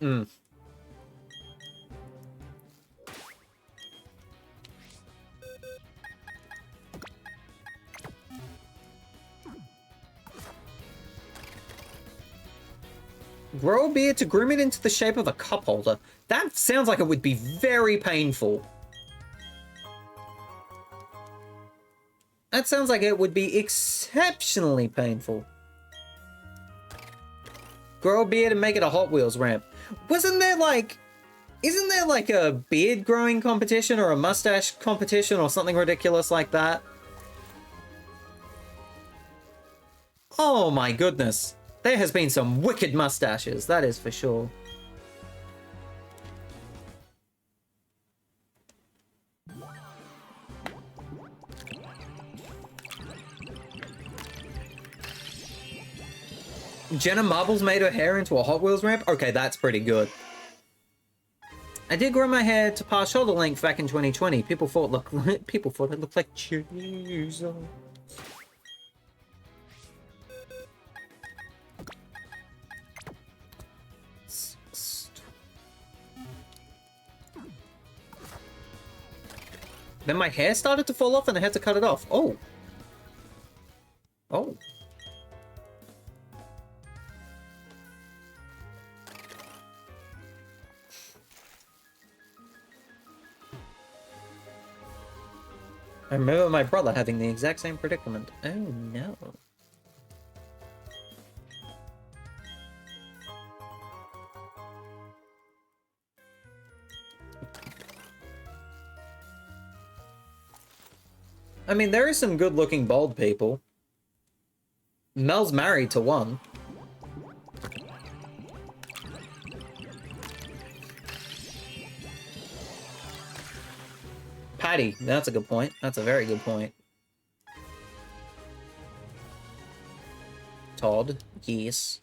Grow a beard to groom it into the shape of a cup holder. That sounds like it would be very painful. That sounds like it would be exceptionally painful. Grow a beard and make it a Hot Wheels ramp. Isn't there like a beard growing competition or a mustache competition or something ridiculous like that? Oh my goodness. There has been some wicked mustaches, that is for sure. Jenna Marbles made her hair into a Hot Wheels ramp? Okay, that's pretty good. I did grow my hair to past shoulder length back in 2020. People thought it looked like cheese. Then my hair started to fall off and I had to cut it off. Oh. Oh. I remember my brother having the exact same predicament. Oh no. I mean, there are some good-looking bald people. Mel's married to one. Patty, that's a good point. That's a very good point. Todd, yes.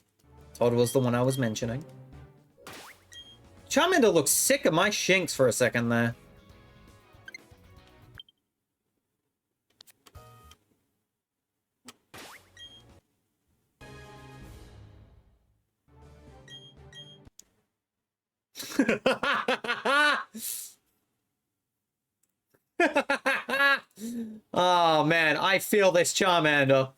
Todd was the one I was mentioning. Charmander looks sick of my shinks for a second there. Oh man, I feel this Charmander.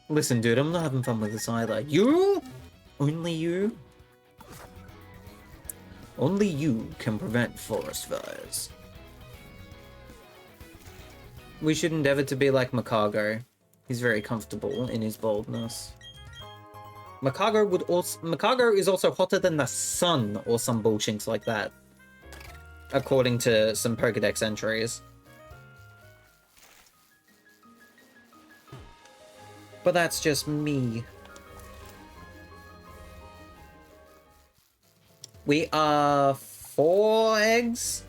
Listen, dude, I'm not having fun with this either. You? Only you? Only you can prevent forest fires. We should endeavor to be like Makago. He's very comfortable in his boldness. Makago is also hotter than the sun or some bullshit like that. According to some Pokedex entries. But that's just me. We are 4 eggs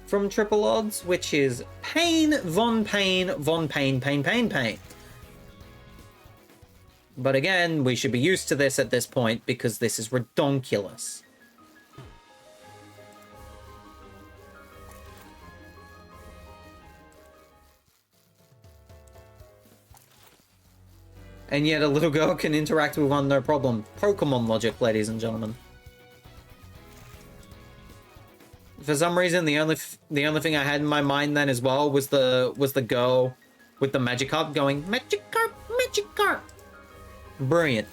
from triple odds, which is pain, von pain, von pain, pain, pain, pain. But again, we should be used to this at this point because this is redonkulous. And yet a little girl can interact with one no problem. Pokemon logic, ladies and gentlemen. For some reason, the only thing I had in my mind then as well was the girl with the Magikarp going Magikarp, Magikarp. Brilliant.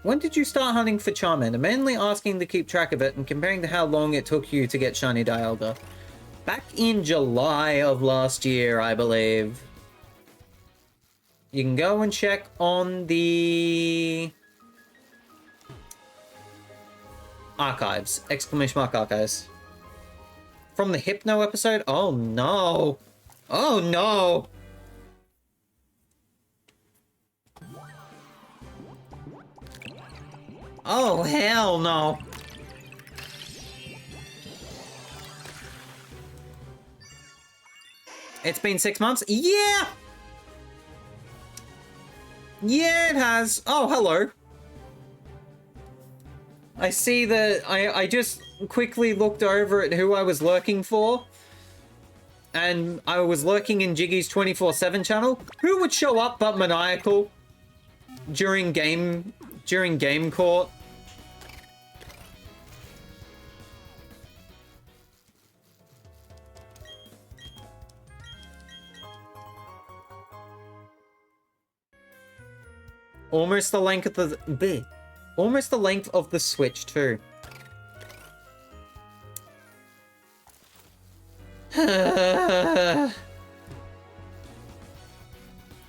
When did you start hunting for Charmander? Mainly asking to keep track of it and comparing to how long it took you to get Shiny Dialga. Back in July of last year, I believe. You can go and check on the archives. Exclamation mark archives. From the Hypno episode? Oh no. Oh no. Oh hell no. It's been 6 months? Yeah! Yeah, it has. Oh, hello. I see that I just quickly looked over at who I was lurking for. And I was lurking in Jiggy's 24/7 channel. Who would show up but Maniacal during game court? Almost the length of the almost the length of the Switch too.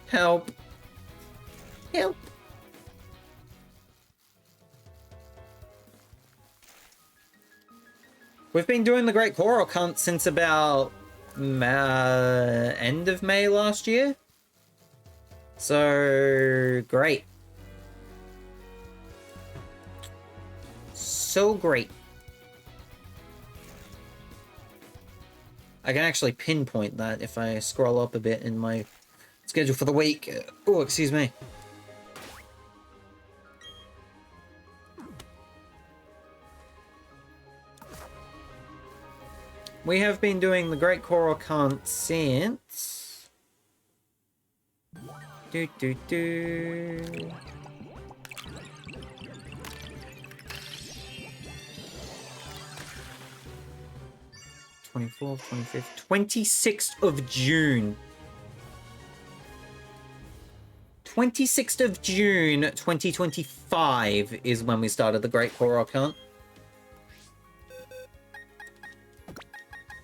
Help. Help. We've been doing the Great Korok Hunt since about end of May last year. So great. So great. I can actually pinpoint that if I scroll up a bit in my schedule for the week. Oh, excuse me. We have been doing the Great Korok Hunt since... Do. 24th, 25th, 26th of June. 26th of June, 2025 is when we started the Great Korok Hunt.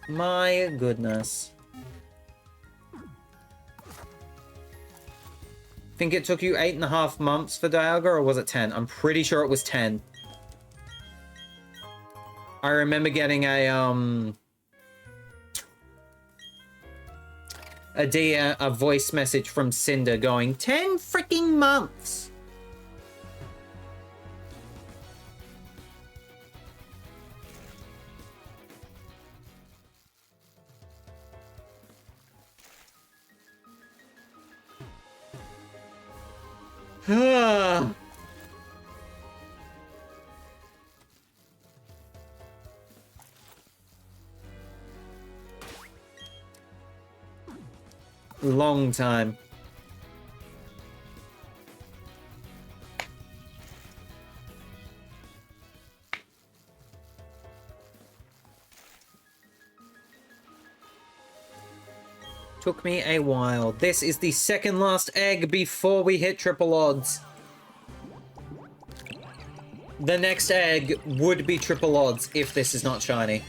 My goodness. Think it took you 8.5 months for Dialga, or was it 10? I'm pretty sure it was 10. I remember getting a voice message from Cinder going, 10 freaking months! Long time. Took me a while. This is the second last egg before we hit triple odds. The next egg would be triple odds if this is not shiny.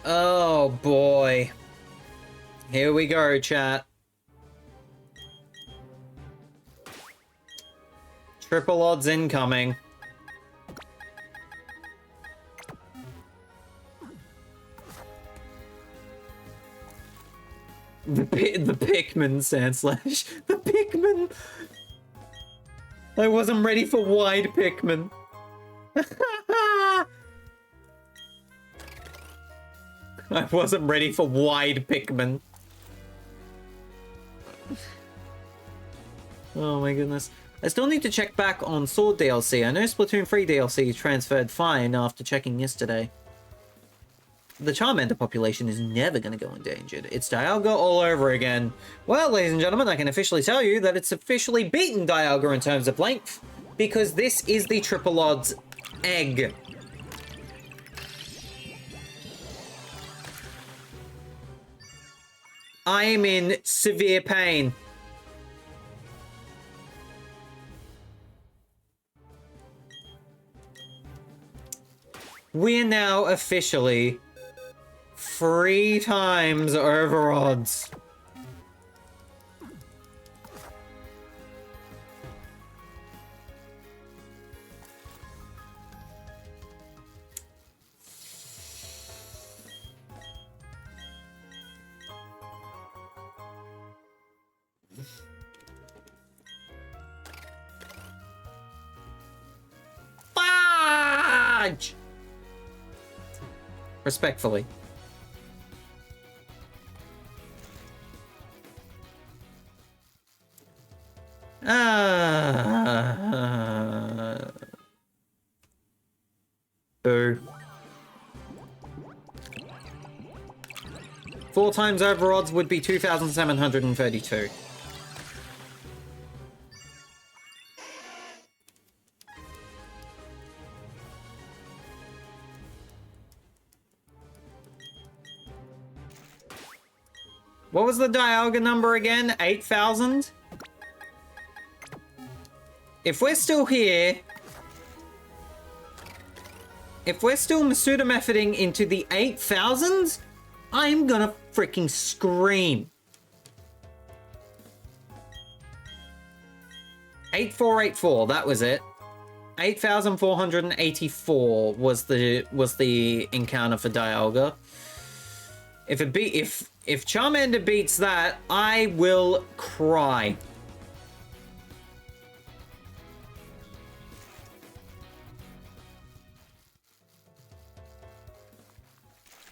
Oh boy. Here we go, chat. Triple odds incoming. The Pikmin, Sandslash. The Pikmin! I wasn't ready for wide Pikmin. I wasn't ready for wide Pikmin. Oh my goodness. I still need to check back on Sword DLC. I know Splatoon 3 DLC transferred fine after checking yesterday. The Charmander population is never going to go endangered. It's Dialga all over again. Well, ladies and gentlemen, I can officially tell you that it's officially beaten Dialga in terms of length, because this is the triple odds egg. I am in severe pain. We're now officially 3 times over odds. Fudge! Respectfully. Boo. 4 times over odds would be 2,732. What was the Dialga number again? 8,000? If we're still here... If we're still Masuda methoding into the 8,000s, I'm gonna freaking scream. 8484, that was it. 8,484 was the encounter for Dialga. If Charmander beats that, I will cry.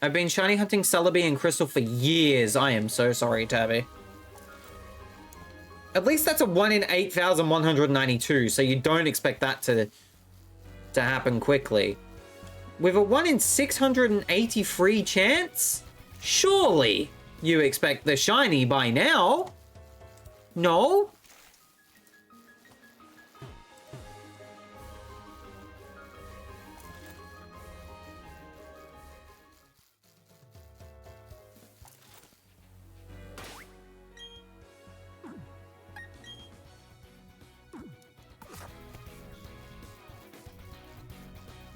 I've been shiny hunting Celebi and Crystal for years. I am so sorry, Tabby. At least that's a 1 in 8,192, so you don't expect that to happen quickly. With a 1 in 683 chance? Surely you expect the shiny by now? No?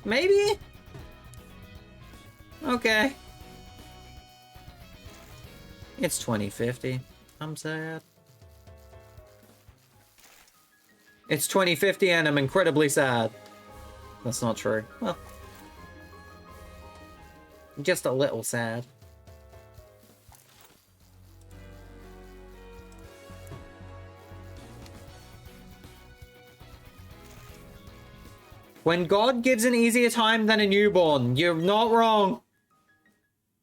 Maybe? Okay. It's 2050. I'm sad. It's 2050 and I'm incredibly sad. That's not true. Well, just a little sad. When God gives an easier time than a newborn, you're not wrong.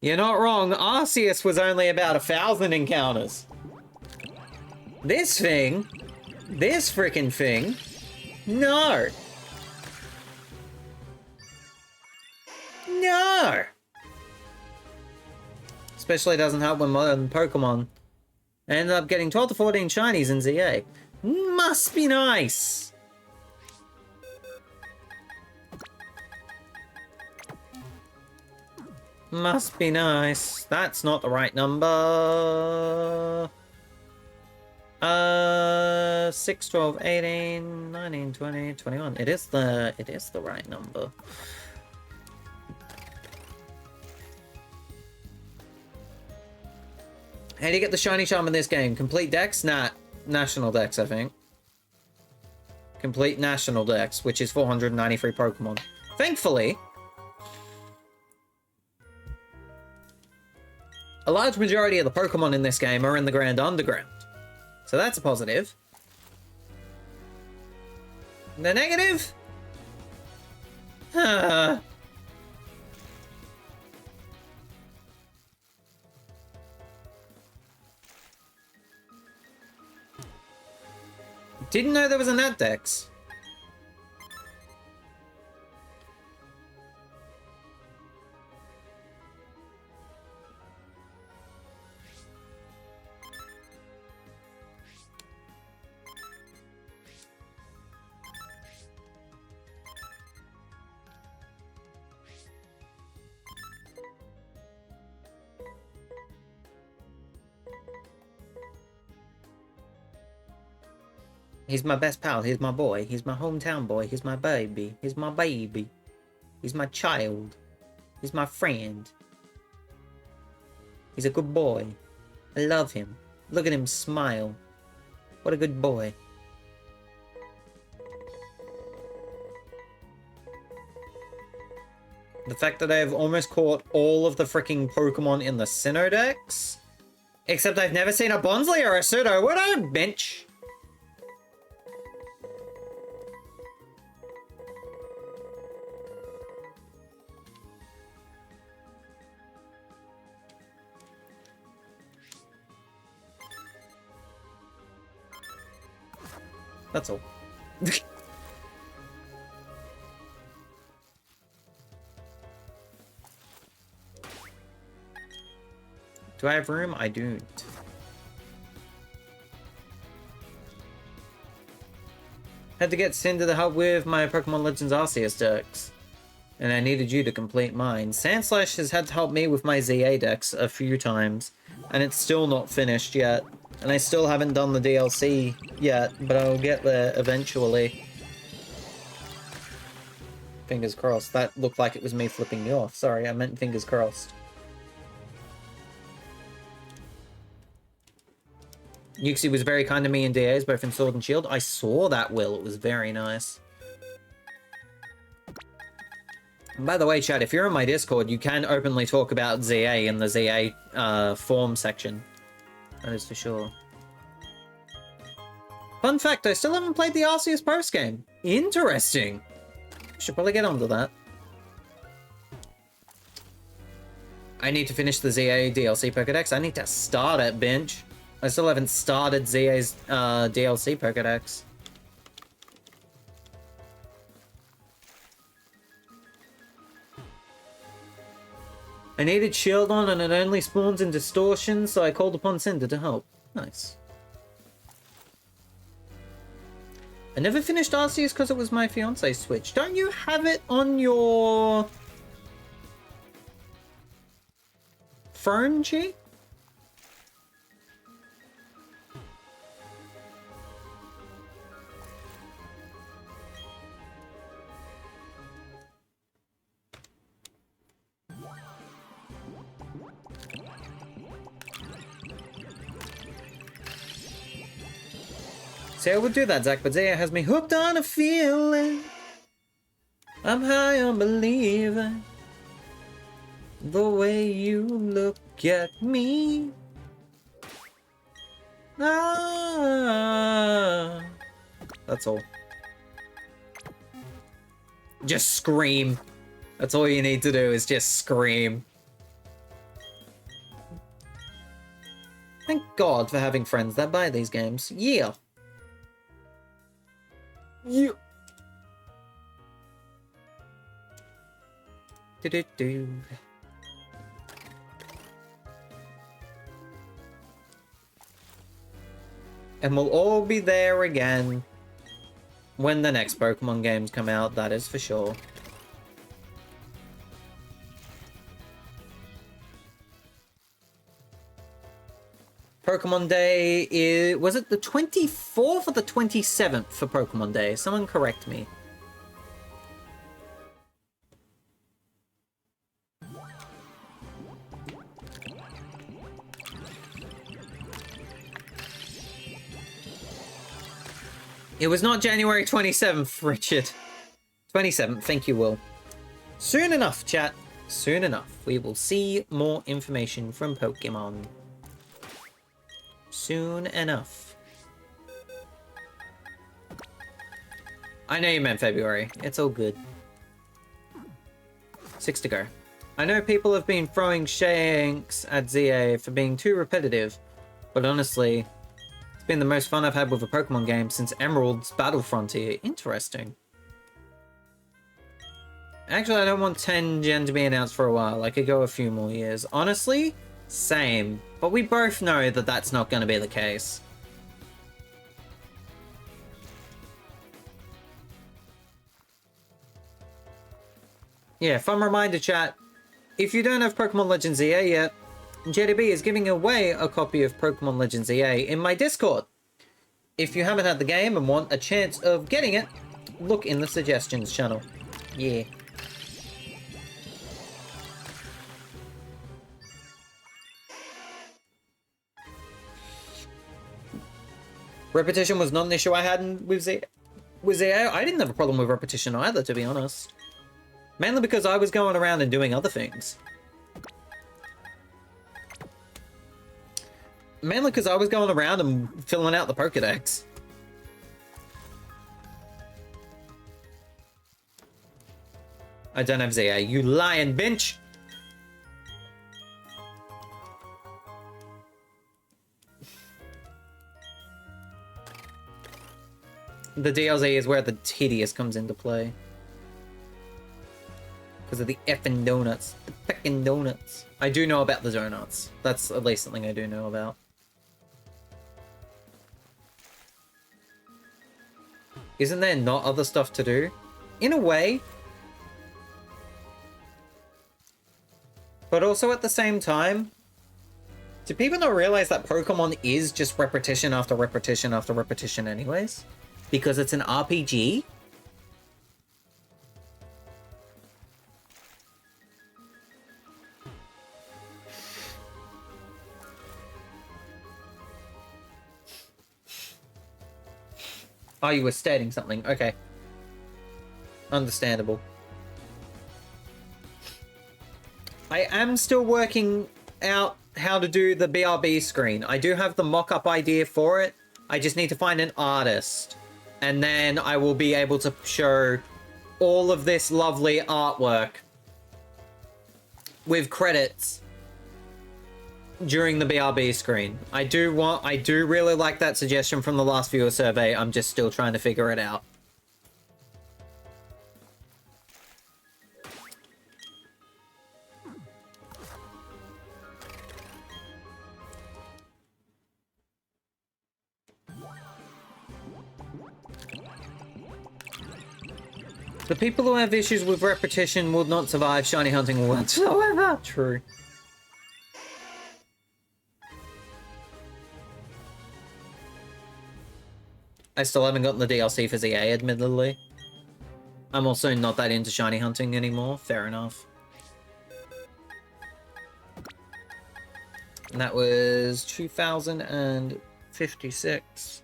You're not wrong. Arceus was only about 1,000 encounters. This thing, this frickin' thing, no. No. Especially doesn't help when modern Pokemon end up getting 12 to 14 shinies in ZA. Must be nice. Must be nice. That's not the right number. 6, 12, 18, 19, 20, 21. It is the right number. How do you get the shiny charm in this game? Complete Dex? Nah, National Dex, I think. Complete National Dex, which is 493 Pokemon. Thankfully, A large majority of the Pokemon in this game are in the Grand Underground. So that's a positive. The negative? Didn't know there was a Nat Dex. He's my best pal, he's my boy, he's my hometown boy, he's my baby, he's my baby, he's my child, he's my friend. He's a good boy. I love him. Look at him smile. What a good boy. The fact that I've almost caught all of the freaking Pokemon in the Sinnoh Dex, except I've never seen a Bonsly or a Pseudo. What a bench. That's all. Do I have room? I don't. Had to get sent to the hub with my Pokemon Legends Arceus decks. And I needed you to complete mine. Sandslash has had to help me with my ZA decks a few times. And it's still not finished yet. And I still haven't done the DLC yet, but I'll get there eventually. Fingers crossed. That looked like it was me flipping you off. Sorry, I meant fingers crossed. Yuxi was very kind to me in DAs, both in Sword and Shield. I saw that, Will. It was very nice. And by the way, chat, if you're in my Discord, you can openly talk about ZA in the ZA form section. That is for sure. Fun fact, I still haven't played the Arceus post game. Interesting. Should probably get onto that. I need to finish the ZA DLC Pokedex. I need to start it, bench. I still haven't started ZA's DLC Pokedex. I needed Shield on and it only spawns in Distortion, so I called upon Cinder to help. Nice. I never finished Arceus because it was my fiance's Switch. Don't you have it on your phone, Chi? See, I would do that, Zach, but Zaya has me hooked on a feeling. I'm high on believing the way you look at me. Ah, that's all. Just scream. That's all you need to do is just scream. Thank God for having friends that buy these games. Yeah. You. Do. And we'll all be there again when the next Pokemon games come out, that is for sure. Pokemon Day is... was it the 24th or the 27th for Pokemon Day? Someone correct me. It was not January 27th, Richard. 27th, thank you, Will. Soon enough, chat. Soon enough, we will see more information from Pokemon. Soon enough. I know you meant February. It's all good. 6 to go. I know people have been throwing shanks at ZA for being too repetitive, but honestly, it's been the most fun I've had with a Pokemon game since Emerald's Battle Frontier. Interesting. Actually, I don't want 10 Gen to be announced for a while. I could go a few more years. Honestly, same. But we both know that that's not going to be the case. Yeah, fun reminder, chat. If you don't have Pokemon Legends EA yet, JDB is giving away a copy of Pokemon Legends EA in my Discord. If you haven't had the game and want a chance of getting it, look in the suggestions channel. Yeah. Repetition was not an issue I had with ZA. I didn't have a problem with repetition either, to be honest. Mainly because I was going around and doing other things. Mainly because I was going around and filling out the Pokedex. I don't have ZA, you lying bitch! The DLC is where the tedious comes into play. Because of the effing donuts. The feckin' donuts. I do know about the donuts. That's at least something I do know about. Isn't there not other stuff to do? In a way. But also at the same time, do people not realize that Pokemon is just repetition after repetition after repetition anyways? Because it's an RPG? Oh, you were stating something. Okay. Understandable. I am still working out how to do the BRB screen. I do have the mock-up idea for it. I just need to find an artist. And then I will be able to show all of this lovely artwork with credits during the BRB screen. I do really like that suggestion from the last viewer survey. I'm just still trying to figure it out. The people who have issues with repetition will not survive shiny hunting whatsoever. True. I still haven't gotten the DLC for ZA, admittedly. I'm also not that into shiny hunting anymore. Fair enough. And that was 2056.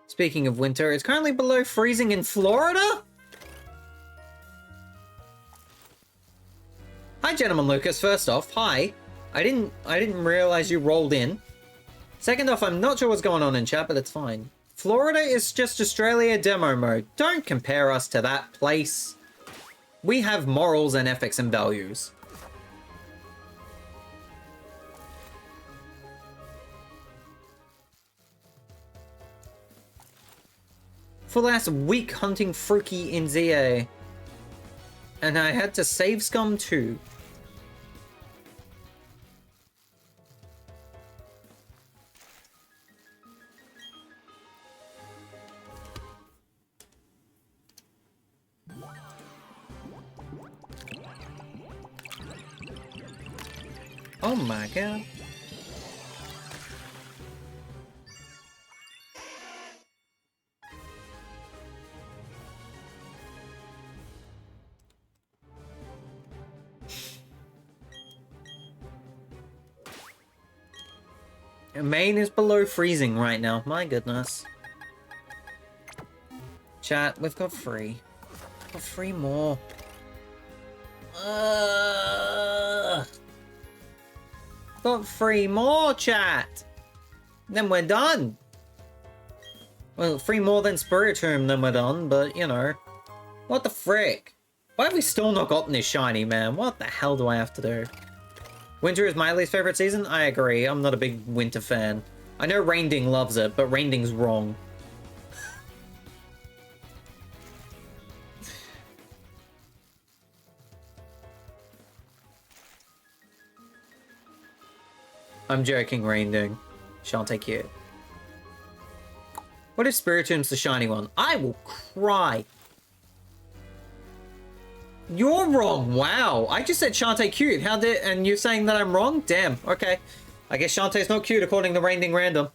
Speaking of winter, it's currently below freezing in Florida? Hi, Gentleman Lucas. First off, hi. I didn't realize you rolled in. Second off, I'm not sure what's going on in chat, but it's fine. Florida is just Australia demo mode. Don't compare us to that place. We have morals and ethics and values. Full ass week hunting Fruki in ZA. And I had to save scum too. Oh my god. Maine is below freezing right now. My goodness. Chat, we've got 3. We've got 3 more. Got 3 more, chat. Then we're done. Well, 3 more than Spiritomb, then we're done, but, you know. What the frick? Why have we still not gotten this shiny, man? What the hell do I have to do? Winter is my least favorite season? I agree. I'm not a big winter fan. I know Rainding loves it, but Rainding's wrong. I'm joking, Rainding. Shantae cute. What if Spiritomb's the shiny one? I will cry. You're wrong. Wow. I just said Shantae cute. How did... And you're saying that I'm wrong? Damn. Okay. I guess Shantae's not cute according to Rainding Random.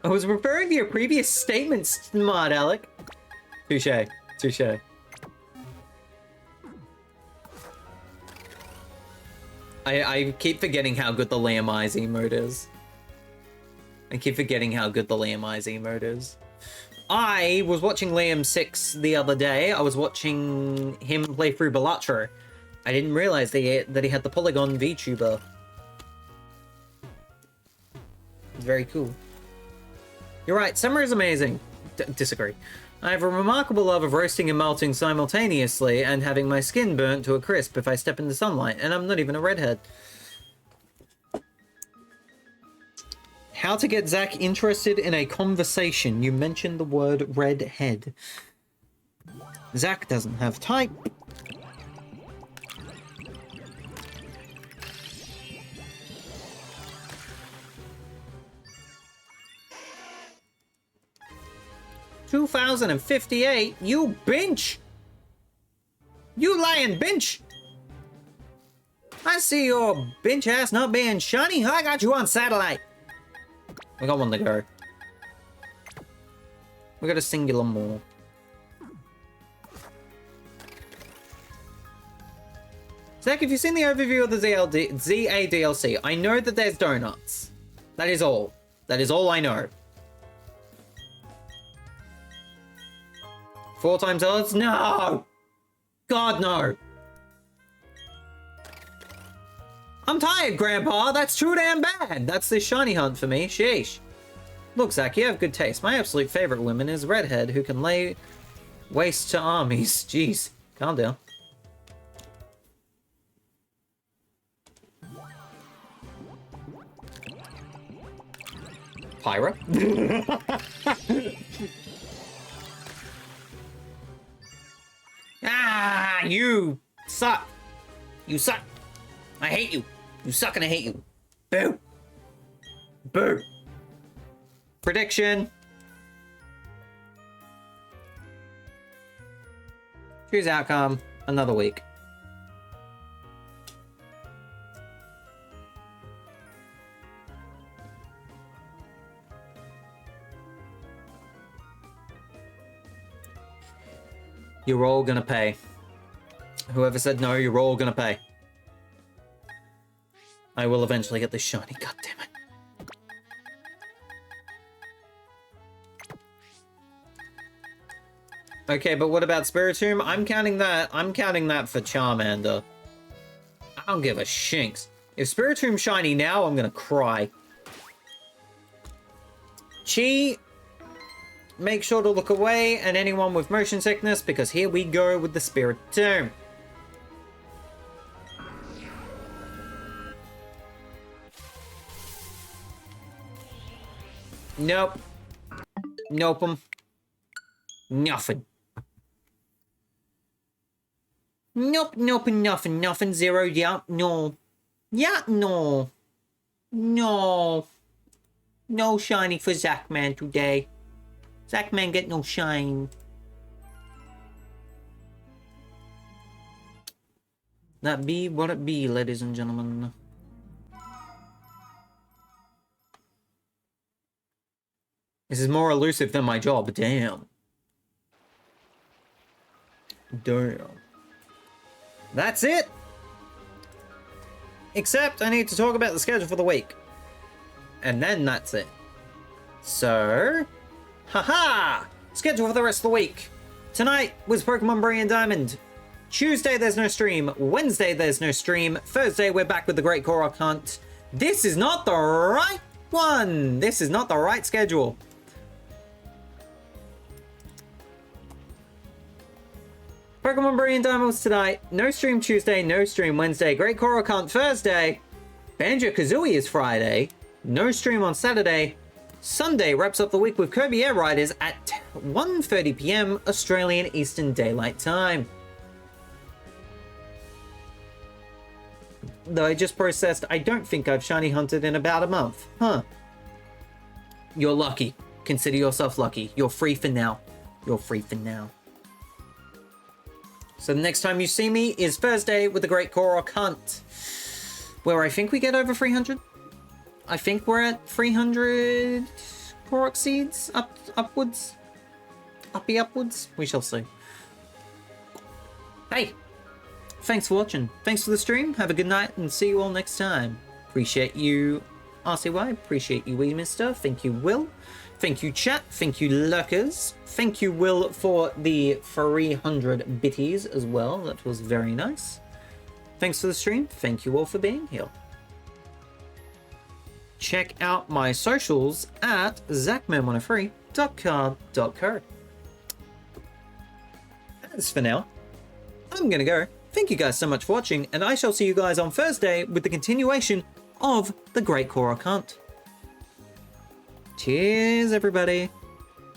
I was referring to your previous statements, smart Alec. Touche. Touche. I keep forgetting how good the Liam Eyes emote is. I keep forgetting how good the Liam Eyes emote is. I was watching Liam 6 the other day. I was watching him play through Balatro. I didn't realize that he had the Polygon VTuber. It's very cool. You're right, summer is amazing. Disagree. I have a remarkable love of roasting and melting simultaneously and having my skin burnt to a crisp if I step in the sunlight, and I'm not even a redhead. How to get Zach interested in a conversation. You mentioned the word redhead. Zach doesn't have type. $2,058, you bench! You lying bench! I see your bench ass not being shiny. I got you on satellite. We got one to go. We got a singular more. Zach, have you seen the overview of the ZA DLC? I know that there's donuts. That is all. That is all I know. 4 times odds? No! God, no! I'm tired, Grandpa! That's too damn bad! That's the shiny hunt for me, sheesh. Look, Zach, you have good taste. My absolute favorite woman is redhead who can lay waste to armies. Jeez, calm down. Pyra? Ah, you suck. You suck. I hate you. You suck and I hate you. Boo. Boo. Prediction. Choose outcome. Another week. You're all gonna pay. Whoever said no, you're all gonna pay. I will eventually get this shiny, god damn it. Okay, but what about Spiritomb? I'm counting that for Charmander. I don't give a shinks. If Spiritomb's shiny now, I'm gonna cry. Chi, make sure to look away, and anyone with motion sickness, because here we go with the Spiritomb. Nope. Nope. Nothing. Nope, nope, nothing, nothing, 0, yeah, no. Yeah, no. No. No shiny for Zach, man, today. Zachman get no shine. That be what it be, ladies and gentlemen. This is more elusive than my job. Damn. Damn. That's it. Except I need to talk about the schedule for the week. And then that's it. So, haha! Schedule for the rest of the week. Tonight was Pokemon Brilliant Diamond. Tuesday there's no stream. Wednesday there's no stream. Thursday we're back with the Great Korok Hunt. This is not the right one. This is not the right schedule. Pokemon Brilliant Diamond was tonight. No stream Tuesday, no stream Wednesday. Great Korok Hunt Thursday. Banjo-Kazooie is Friday. No stream on Saturday. Sunday wraps up the week with Kirby Air Riders at 1:30 p.m. Australian Eastern Daylight Time. Though I just processed, I don't think I've shiny hunted in about a month. Huh. You're lucky. Consider yourself lucky. You're free for now. You're free for now. So the next time you see me is Thursday with the Great Korok Hunt, where I think we get over 300. I think we're at 300 Korok seeds upwards. Upwards. We shall see. Hey, thanks for watching. Thanks for the stream. Have a good night and see you all next time. Appreciate you, RCY. Appreciate you, Wee Mister. Thank you, Will. Thank you, chat. Thank you, lurkers. Thank you, Will, for the 300 bitties as well. That was very nice. Thanks for the stream. Thank you all for being here. Check out my socials at zachman103.card.co. As for now, I'm gonna go. Thank you guys so much for watching, and I shall see you guys on Thursday with the continuation of the Great Korok Hunt. Cheers, everybody.